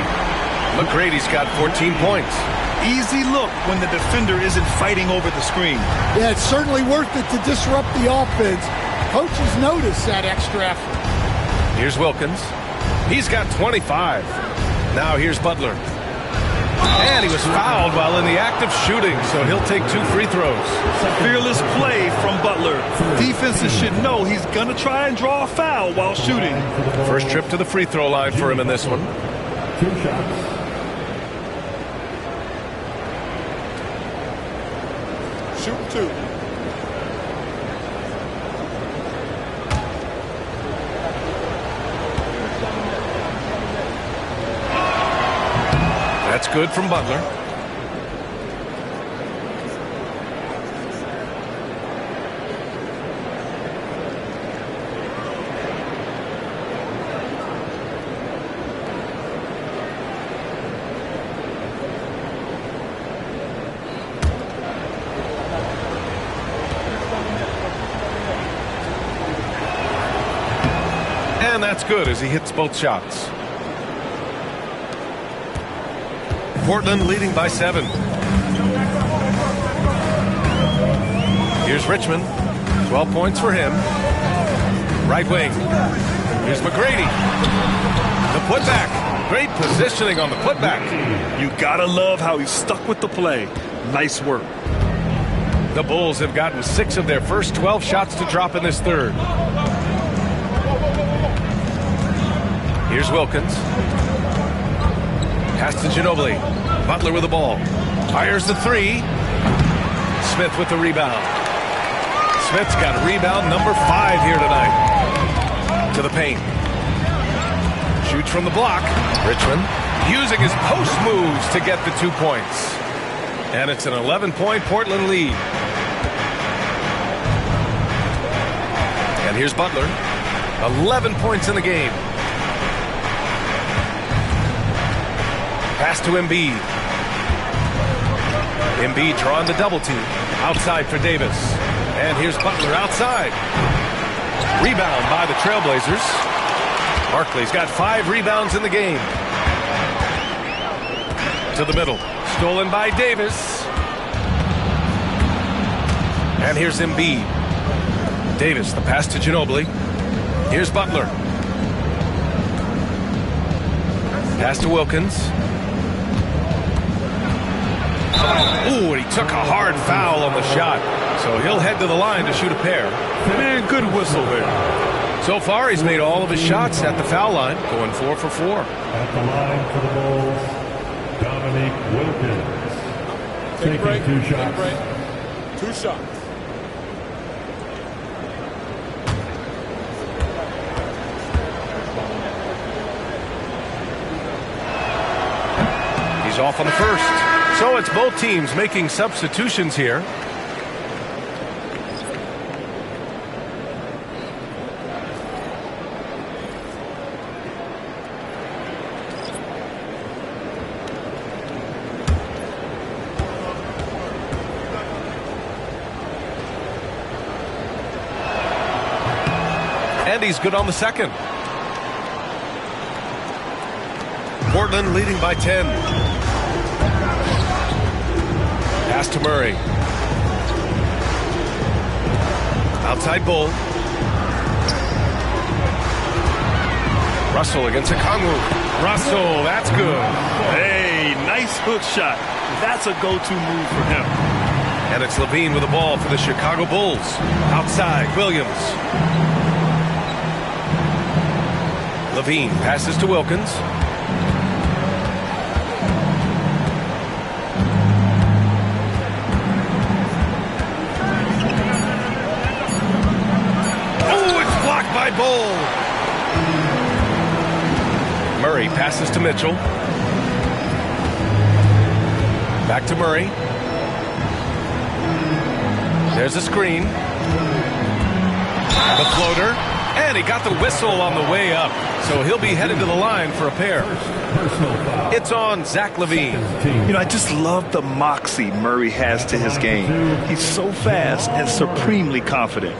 McGrady's got 14 points. Easy look when the defender isn't fighting over the screen. Yeah, it's certainly worth it to disrupt the offense. Coaches notice that extra effort. Here's Wilkins. He's got 25. Now here's Butler. And he was fouled while in the act of shooting, so he'll take 2 free throws. Fearless play from Butler. Defenses should know he's going to try and draw a foul while shooting. First trip to the free throw line for him in this one. 2 shots. Shoot 2. That's good from Butler. And that's good as he hits both shots. Portland leading by 7. Here's Richmond. 12 points for him. Right wing. Here's McGrady. The putback. Great positioning on the putback. You gotta love how he stuck with the play. Nice work. The Bulls have gotten 6 of their first 12 shots to drop in this third. Here's Wilkins. Pass to Ginobili. Butler with the ball. Fires the 3. Smith with the rebound. Smith's got rebound number 5 here tonight. To the paint. Shoots from the block. Richmond using his post moves to get the 2 points. And it's an 11-point Portland lead. And here's Butler. 11 points in the game. Pass to Embiid. Embiid drawing the double team. Outside for Davis. And here's Butler outside. Rebound by the Trailblazers. Barkley's got 5 rebounds in the game. To the middle. Stolen by Davis. And here's Embiid. Davis, the pass to Ginobili. Here's Butler. Pass to Wilkins. Ooh, and he took a hard foul on the shot. So he'll head to the line to shoot a pair. Man, good whistle there. So far, he's made all of his shots at the foul line, going 4 for 4. At the line for the Bulls, Dominique Wilkins. Take a break. Taking 2 Take a shots. break. 2 shots. He's off on the first. So it's both teams making substitutions here. And he's good on the second. Portland leading by 10. Pass to Murray. Outside Bull. Russell against Okongwu. Russell, that's good. Hey, nice hook shot. That's a go-to move for him. And it's Levine with the ball for the Chicago Bulls. Outside, Williams. Levine passes to Wilkins. By Bull. Murray passes to Mitchell. Back to Murray. There's a screen. The floater, and he got the whistle on the way up, so he'll be headed to the line for a pair. It's on Zach LaVine. You know, I just love the moxie Murray has to his game. He's so fast and supremely confident.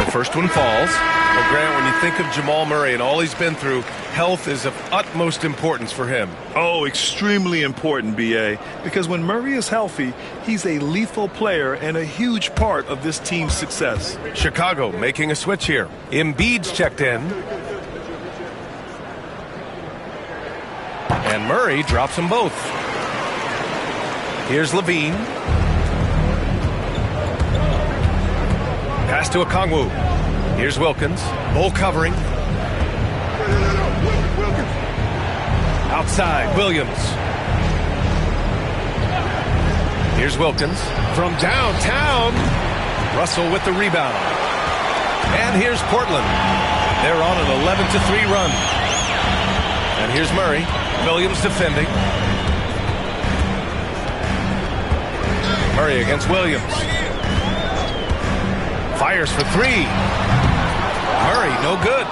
First one falls. Well, Grant, when you think of Jamal Murray and all he's been through, health is of utmost importance for him. Oh, extremely important, B.A., because when Murray is healthy, he's a lethal player and a huge part of this team's success. Chicago making a switch here. Embiid's checked in. And Murray drops them both. Here's LaVine. Pass to Okongwu. Here's Wilkins. Bull covering. Outside, Williams. Here's Wilkins. From downtown, Russell with the rebound. And here's Portland. They're on an 11-3 run. And here's Murray. Williams defending. Murray against Williams. Fires for three. Murray, no good.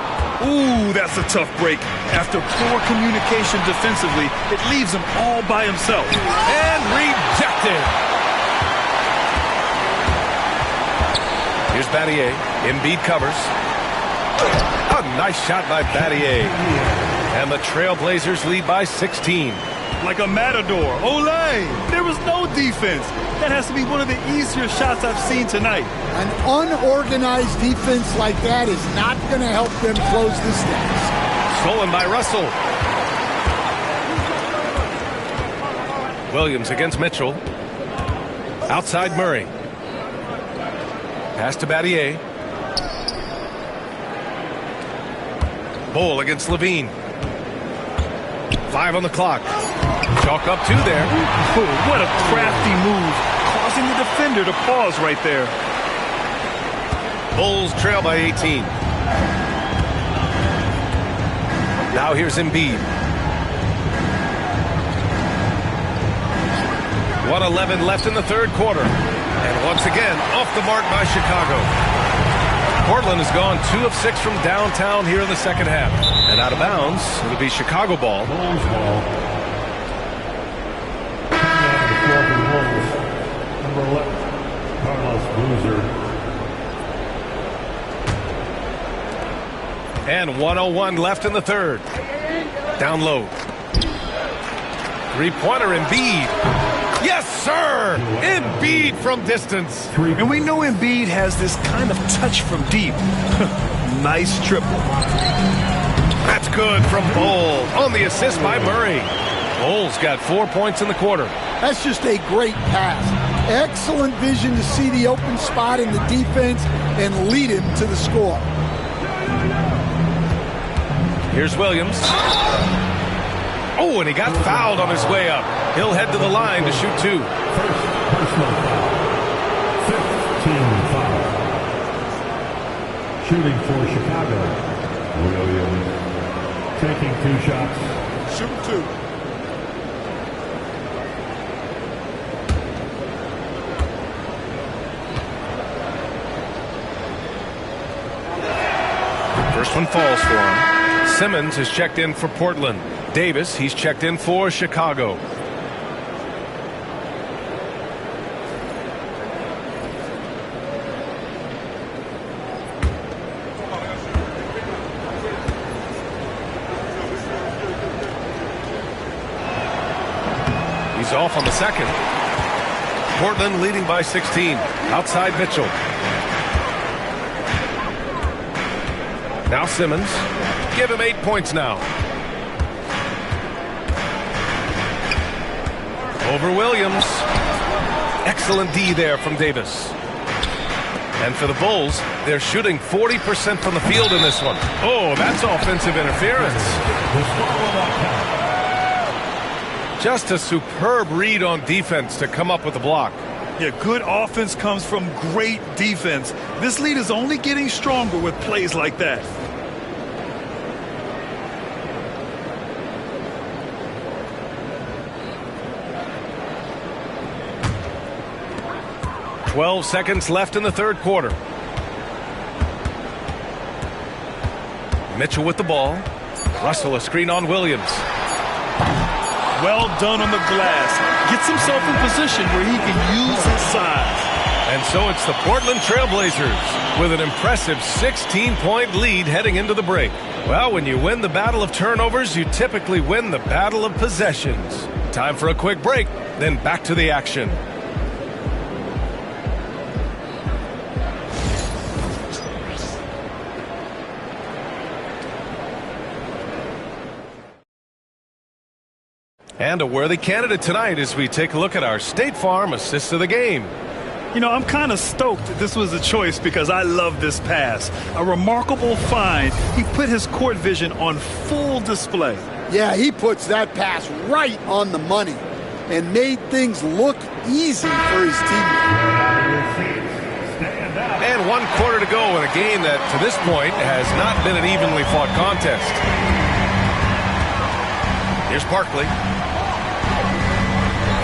Ooh, that's a tough break. After poor communication defensively, it leaves him all by himself. And rejected. Here's Battier. Embiid covers. A nice shot by Battier. And the Trailblazers lead by 16. Like a matador. Olay! There was no defense. That has to be one of the easier shots I've seen tonight. An unorganized defense like that is not going to help them close the stats. Stolen by Russell. Williams against Mitchell. Outside Murray. Pass to Battier. Bull against LaVine. 5 on the clock. Chalk up 2 there. Oh, what a crafty move, causing the defender to pause right there. Bulls trail by 18. Now here's Embiid. 1:11 left in the third quarter. And once again, off the mark by Chicago. Portland has gone 2 of 6 from downtown here in the second half. And out of bounds, it'll be Chicago ball. Bulls ball. Number 11, Carlos Boozer. And 1:01 left in the third. Down low. Three-pointer Embiid. Yes, sir! Embiid from distance. And we know Embiid has this kind of touch from deep. Nice triple. That's good from Bull on the assist by Murray. Bull's got 4 points in the quarter. That's just a great pass. Excellent vision to see the open spot in the defense and lead him to the score. Here's Williams. Oh, and he got fouled on his way up. He'll head to the line to shoot 2. First personal foul. 15 foul. Shooting for Chicago. Williams taking 2 shots. Shoot 2. First one falls for him. Simmons has checked in for Portland. Davis, he's checked in for Chicago. He's off on the second. Portland leading by 16. Outside Mitchell. Now Simmons. Give him 8 points now. Over Williams. Excellent D there from Davis. And for the Bulls, they're shooting 40% from the field in this one. Oh, that's offensive interference. Just a superb read on defense to come up with the block. Yeah, good offense comes from great defense. This lead is only getting stronger with plays like that. "12 seconds left in the third quarter. Mitchell with the ball. Russell a screen on Williams. Well done on the glass. Gets himself in position where he can use his size. And so it's the Portland Trailblazers with an impressive 16-point lead heading into the break. Well, when you win the battle of turnovers, you typically win the battle of possessions. Time for a quick break, then back to the action. And a worthy candidate tonight as we take a look at our State Farm assist of the game. You know, I'm kind of stoked that this was a choice because I love this pass. A remarkable find. He put his court vision on full display. Yeah, he puts that pass right on the money and made things look easy for his teammate. And 1 quarter to go in a game that, to this point, has not been an evenly fought contest. Here's Barkley.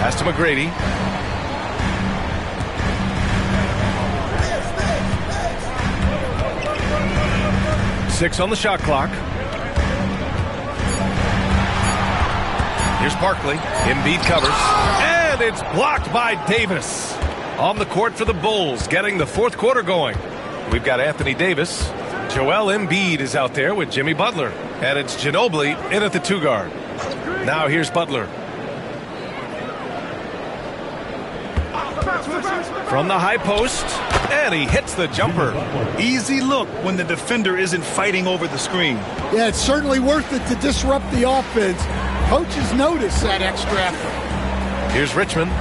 Pass to McGrady. Six on the shot clock. Here's Barkley. Embiid covers. And it's blocked by Davis. On the court for the Bulls, getting the fourth quarter going. We've got Anthony Davis. Joel Embiid is out there with Jimmy Butler. And it's Ginobili in at the 2 guard. Now here's Butler. From the high post, and he hits the jumper. Easy look when the defender isn't fighting over the screen. Yeah, it's certainly worth it to disrupt the offense. Coaches notice that extra effort. Here's Richmond.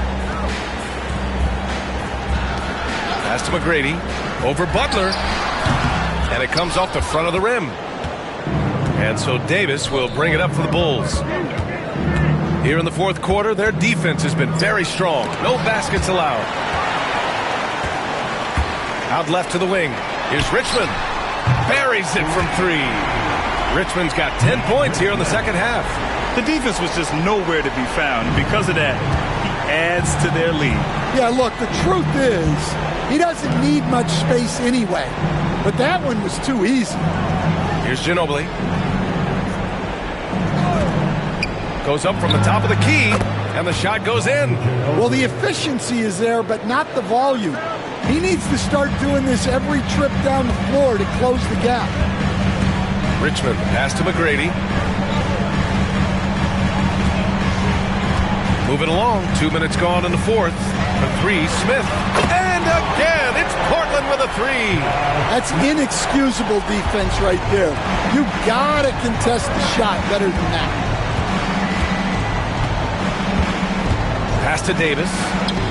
Pass to McGrady. Over Butler. And it comes off the front of the rim. And so Davis will bring it up for the Bulls. Here in the fourth quarter, their defense has been very strong. No baskets allowed. Out left to the wing. Here's Richmond. Buries it from 3. Richmond's got 10 points here in the second half. The defense was just nowhere to be found. Because of that, he adds to their lead. Yeah, look, the truth is, he doesn't need much space anyway. But that one was too easy. Here's Ginobili. Goes up from the top of the key, and the shot goes in. Well, the efficiency is there, but not the volume. He needs to start doing this every trip down the floor to close the gap. Richmond pass to McGrady. Moving along, 2 minutes gone in the fourth. For 3, Smith. And again, it's Portland with a 3. That's inexcusable defense right there. You gotta contest the shot better than that. Pass to Davis.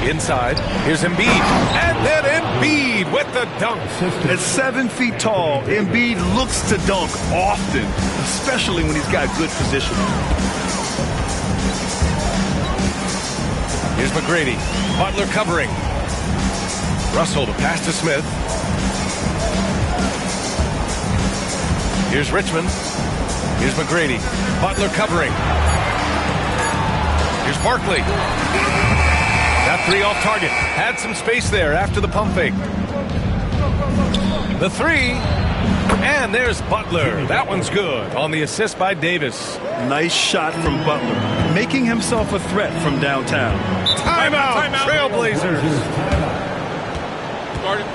Inside. Here's Embiid. And then Embiid with the dunk. At 7 feet tall, Embiid looks to dunk often, especially when he's got good positioning. Here's McGrady. Butler covering. Russell to pass to Smith. Here's Richmond. Here's McGrady. Butler covering. Here's Barkley. That 3 off target. Had some space there after the pump fake. The 3. And there's Butler. That one's good on the assist by Davis. Nice shot from Butler, making himself a threat from downtown. Timeout, Trailblazers. Guarded.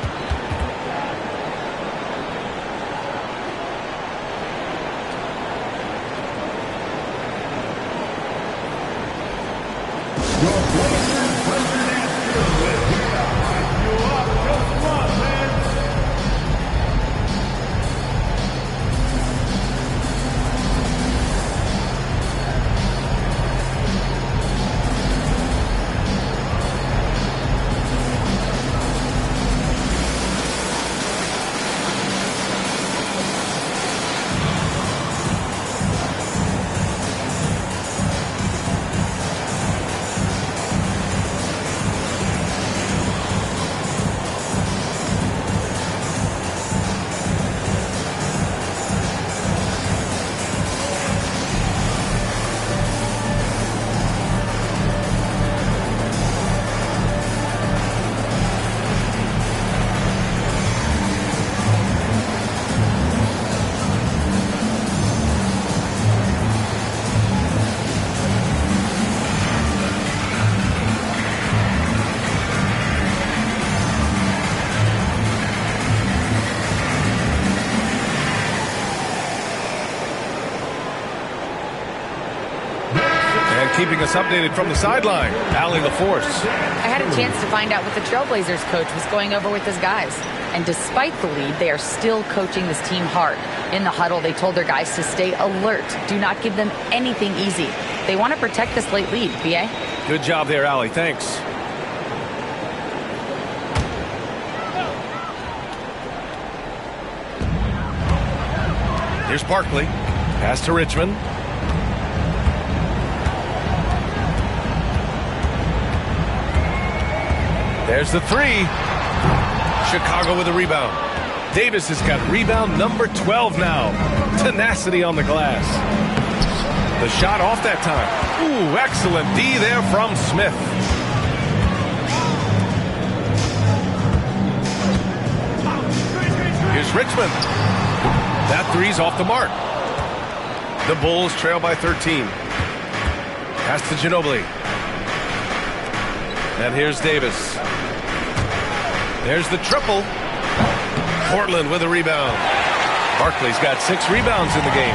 keeping us updated from the sideline, Allie LaForce. I had a chance to find out what the Trailblazers coach was going over with his guys. And despite the lead, they are still coaching this team hard. In the huddle, they told their guys to stay alert. Do not give them anything easy. They want to protect this late lead, B.A. Good job there, Allie. Thanks. Here's Barkley. Pass to Richmond. There's the three. Chicago with a rebound. Davis has got rebound number 12 now. Tenacity on the glass. The shot off that time. Ooh, excellent D there from Smith. Here's Richmond. That three's off the mark. The Bulls trail by 13. Pass to Ginobili. And here's Davis. There's the triple. Portland with a rebound. Barkley's got 6 rebounds in the game.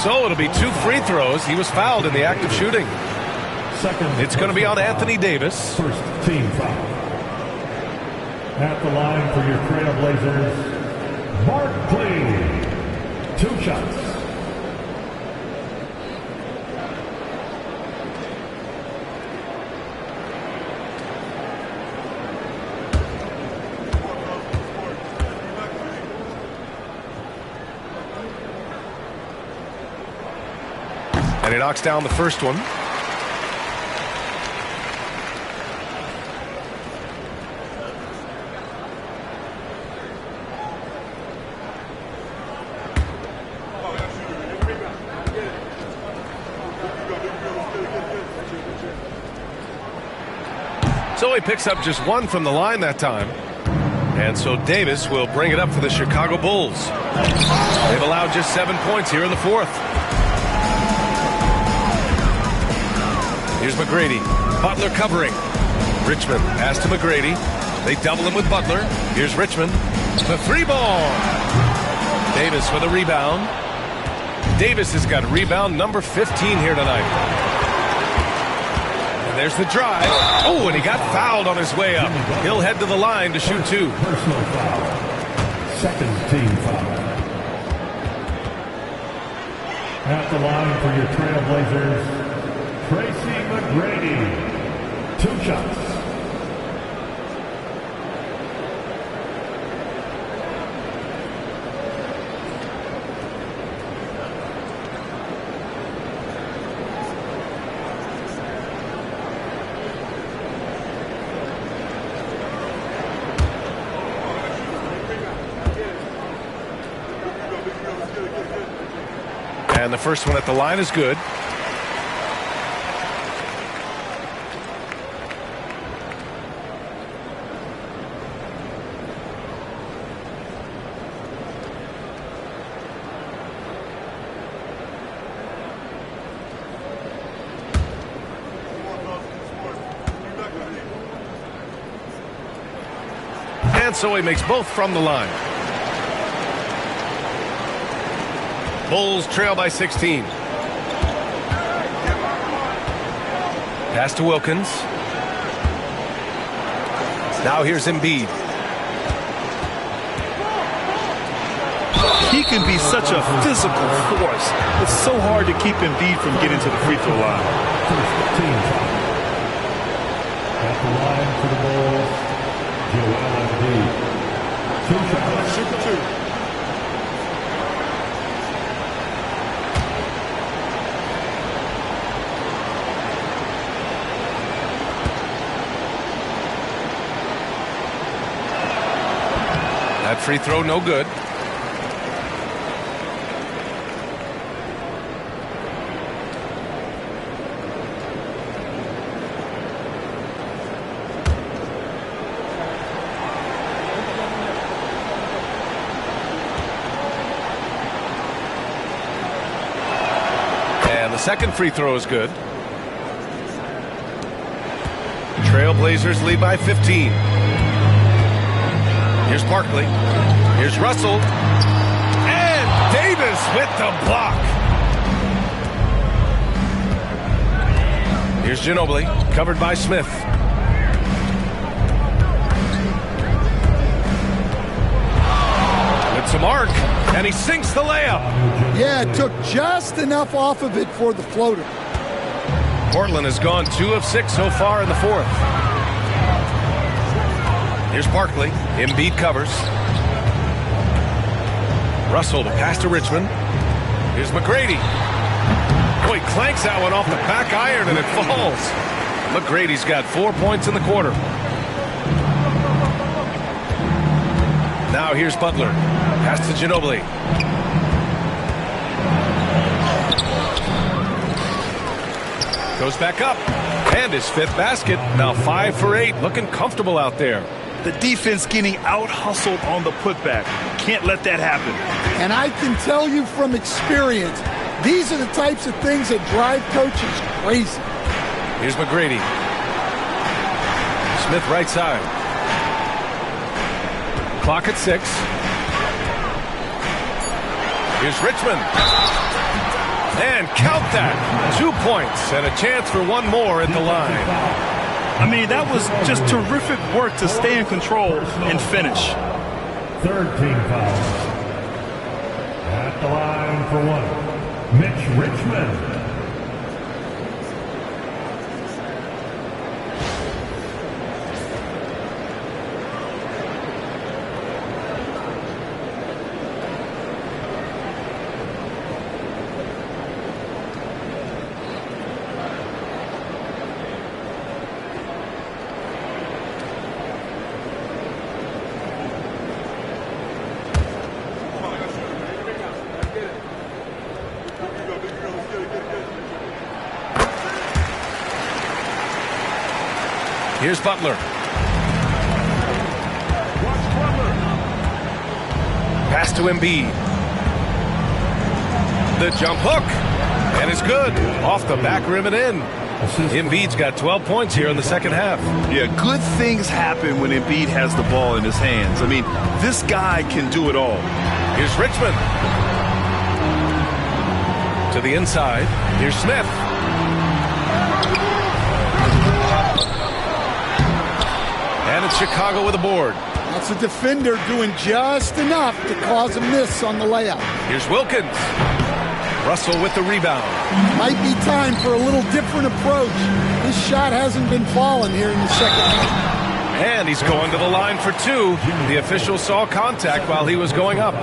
So it'll be 2 free throws. He was fouled in the act of shooting. It's going to be on Anthony Davis. First team foul. At the line for your Trailblazers, Barkley. 2 shots. And he knocks down the first one. So he picks up just 1 from the line that time. And so Davis will bring it up for the Chicago Bulls. They've allowed just 7 points here in the fourth. Here's McGrady. Butler covering. Richmond pass to McGrady. They double him with Butler. Here's Richmond. The 3-ball. Davis with a rebound. Davis has got rebound number 15 here tonight. There's the drive. Oh, and he got fouled on his way up. He'll head to the line to shoot 2. Personal foul. Second team foul. At the line for your Trailblazers, Tracy McGrady. 2 shots. And the first one at the line is good. And so he makes both from the line. Bulls trail by 16. Pass to Wilkins. Now here's Embiid. He can be such a physical force. It's so hard to keep Embiid from getting to the free throw line. First team foul. At the line for the Bulls, Joel Embiid. 2 shots. Super 2. That free throw no good. And the second free throw is good. Trailblazers lead by 15. Here's Barkley. Here's Russell. And Davis Davis with the block. Here's Ginobili, covered by Smith. It's a mark, and he sinks the layup. Yeah, it took just enough off of it for the floater. Portland has gone 2 of 6 so far in the fourth. Here's Barkley. Embiid covers. Russell to pass to Richmond. Here's McGrady. Oh, he clanks that one off the back iron and it falls. McGrady's got 4 points in the quarter. Now here's Butler. Pass to Ginobili. Goes back up. And his 5th basket. Now 5 for 8. Looking comfortable out there. The defense getting out-hustled on the putback. Can't let that happen. And I can tell you from experience, these are the types of things that drive coaches crazy. Here's McGrady. Smith right side. Clock at 6. Here's Richmond. And count that. 2 points and a chance for one more at the line. I mean, that was just terrific work to stay in control and finish. Third team foul. At the line for one, Mitch Richmond. Here's Butler. Pass to Embiid. The jump hook. And it's good. Off the back rim and in. Embiid's got 12 points here in the second half. Yeah, good things happen when Embiid has the ball in his hands. I mean, this guy can do it all. Here's Richmond. To the inside. Here's Smith. And it's Chicago with a board. That's a defender doing just enough to cause a miss on the layup. Here's Wilkins. Russell with the rebound. Might be time for a little different approach. This shot hasn't been falling here in the second half. And he's going to the line for 2. The official saw contact while he was going up.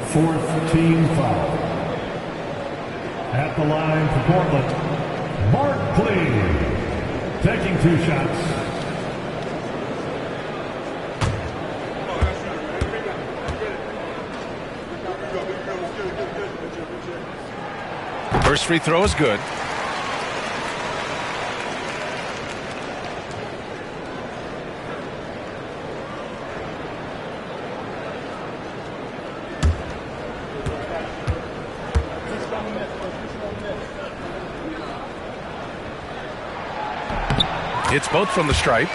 Fourth team foul. At the line for Portland, Barkley. Taking 2 shots. First free throw is good. It's both from the stripe.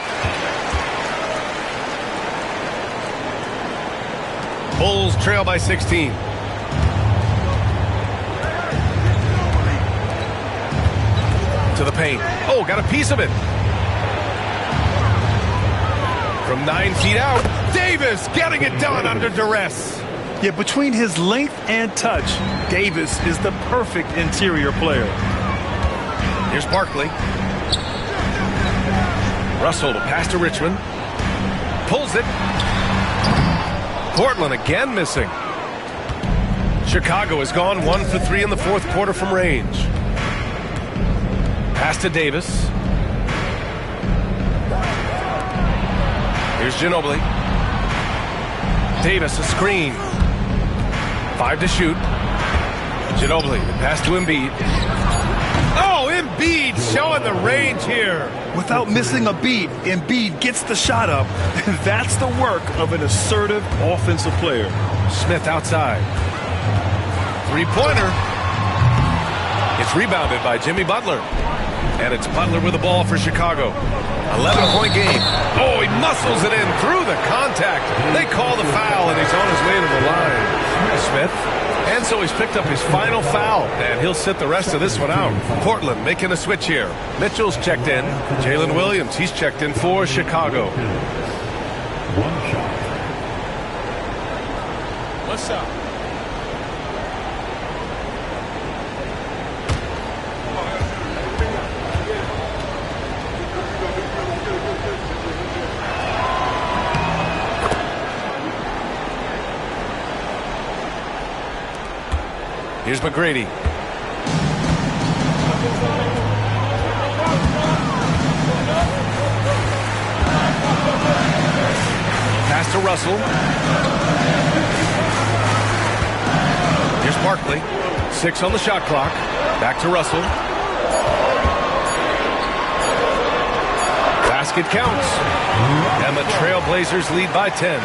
Bulls trail by 16. To the paint. Oh, got a piece of it. From 9 feet out, Davis getting it done under duress. Yeah, between his length and touch, Davis is the perfect interior player. Here's Barkley. Russell to pass to Richmond. Pulls it. Portland again missing. Chicago has gone 1 for 3 in the fourth quarter from range. Pass to Davis. Here's Ginobili. Davis a screen. 5 to shoot. Ginobili, the pass to Embiid. Oh, Embiid showing the range here. Without missing a beat, Embiid gets the shot up. That's the work of an assertive offensive player. Smith outside. Three-pointer. It's rebounded by Jimmy Butler. And it's Butler with the ball for Chicago. 11-point game. Oh, he muscles it in through the contact. They call the foul, and he's on his way to the line. Smith. And so he's picked up his final foul, and he'll sit the rest of this one out. Portland making a switch here. Mitchell's checked in. Jalen Williams, he's checked in for Chicago. One shot. What's up? Here's McGrady. Pass to Russell. Here's Barkley. 6 on the shot clock. Back to Russell. Basket counts. And the Trailblazers lead by 10.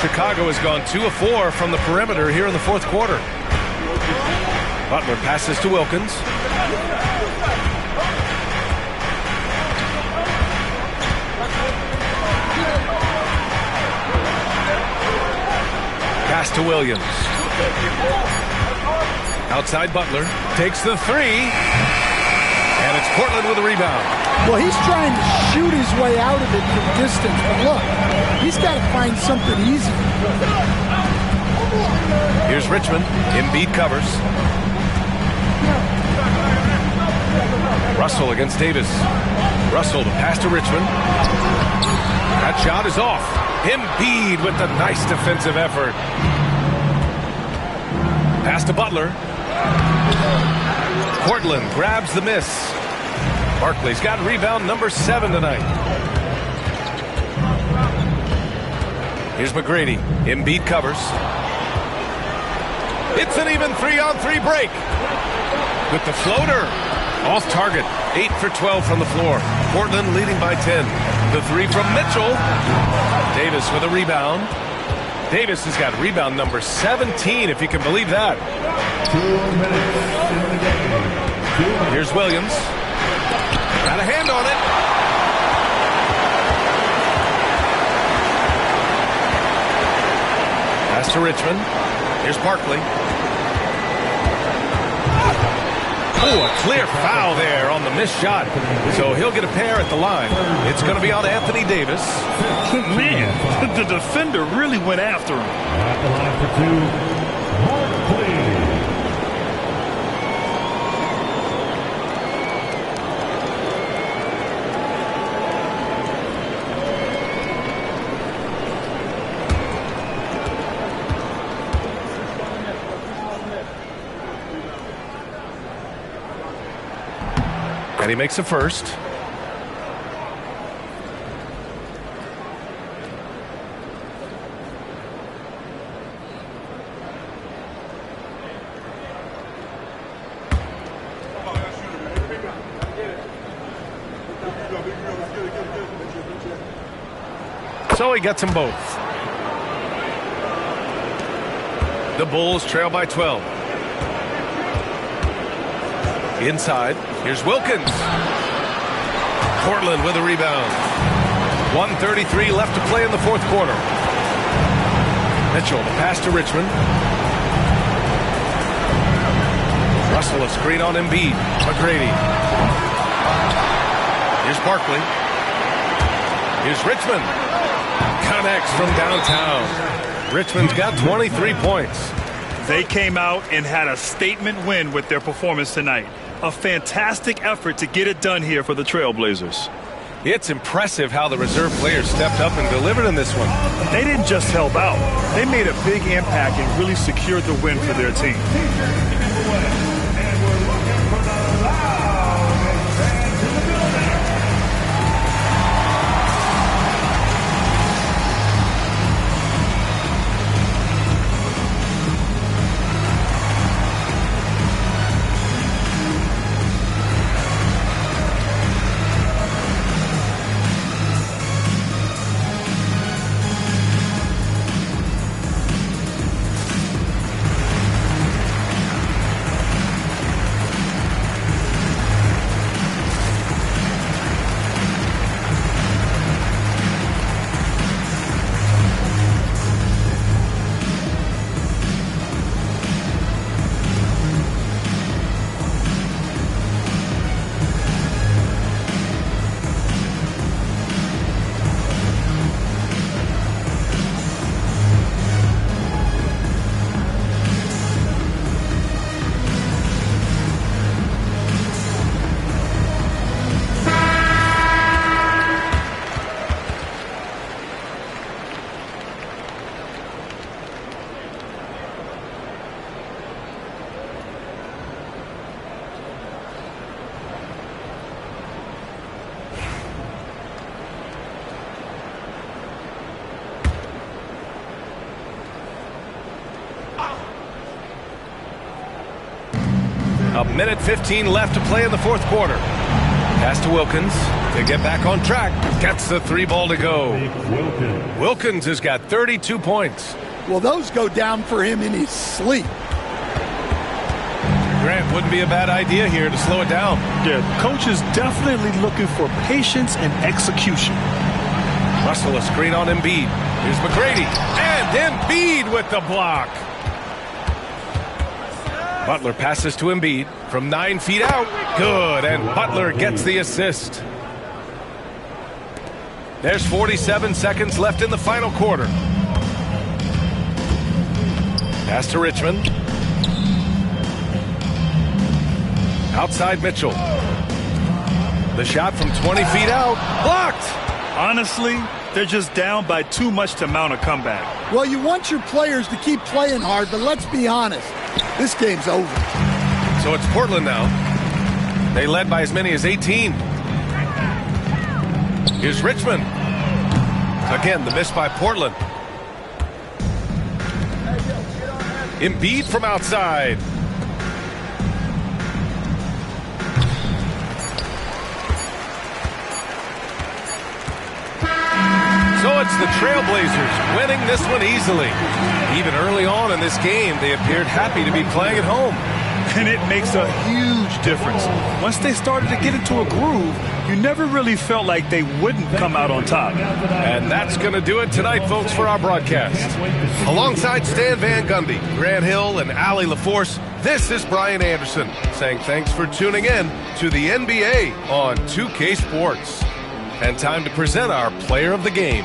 Chicago has gone 2 of 4 from the perimeter here in the fourth quarter. Butler passes to Wilkins. Pass to Williams. Outside Butler. Takes the 3. And it's Portland with a rebound. Well, he's trying to shoot his way out of it from distance. But look, he's got to find something easy. Here's Richmond. Embiid covers. Russell against Davis. Russell to pass to Richmond. That shot is off. Embiid with the nice defensive effort. Pass to Butler. Portland grabs the miss. Barkley's got rebound number 7 tonight. Here's McGrady. Embiid covers. It's an even 3-on-3 break. With the floater. Off target. 8 for 12 from the floor. Portland leading by 10. The 3 from Mitchell. Davis with a rebound. Davis has got rebound number 17, if you can believe that. 2 minutes in the game. Here's Williams. Got a hand on it. Pass to Richmond. Here's Barkley. Oh, a clear foul there on the missed shot. So he'll get a pair at the line. It's going to be on Anthony Davis. Man, the defender really went after him. At the line for 2, Barkley. And he makes a first. So he gets them both. The Bulls trail by 12. Inside, here's Wilkins. Portland with a rebound. 1:33 left to play in the fourth quarter. Mitchell, the pass to Richmond. Russell, a screen on Embiid. McGrady. Here's Barkley. Here's Richmond. Connects from downtown. Richmond's got 23 points. They came out and had a statement win with their performance tonight. A fantastic effort to get it done here for the Trailblazers. It's impressive how the reserve players stepped up and delivered in this one. They didn't just help out. They made a big impact and really secured the win for their team. A minute 15 left to play in the fourth quarter. Pass to Wilkins to get back on track. Gets the 3 ball to go. Wilkins has got 32 points. Well, those go down for him in his sleep. Grant, wouldn't be a bad idea here to slow it down. Yeah, coach is definitely looking for patience and execution. Russell a screen on Embiid. Here's McGrady. And Embiid with the block. Butler passes to Embiid from 9 feet out. Good, and Butler gets the assist. There's 47 seconds left in the final quarter. Pass to Richmond. Outside Mitchell. The shot from 20 feet out. Blocked! Honestly, they're just down by too much to mount a comeback. Well, you want your players to keep playing hard, but let's be honest. This game's over. So it's Portland now. They led by as many as 18. Here's Richmond. Again, the miss by Portland. Embiid from outside. So it's the Trailblazers winning this one easily. Even early on in this game, they appeared happy to be playing at home. And it makes a huge difference. Once they started to get into a groove, you never really felt like they wouldn't come out on top. And that's going to do it tonight, folks, for our broadcast. Alongside Stan Van Gundy, Grant Hill, and Allie LaForce, this is Brian Anderson saying thanks for tuning in to the NBA on 2K Sports. And time to present our player of the game.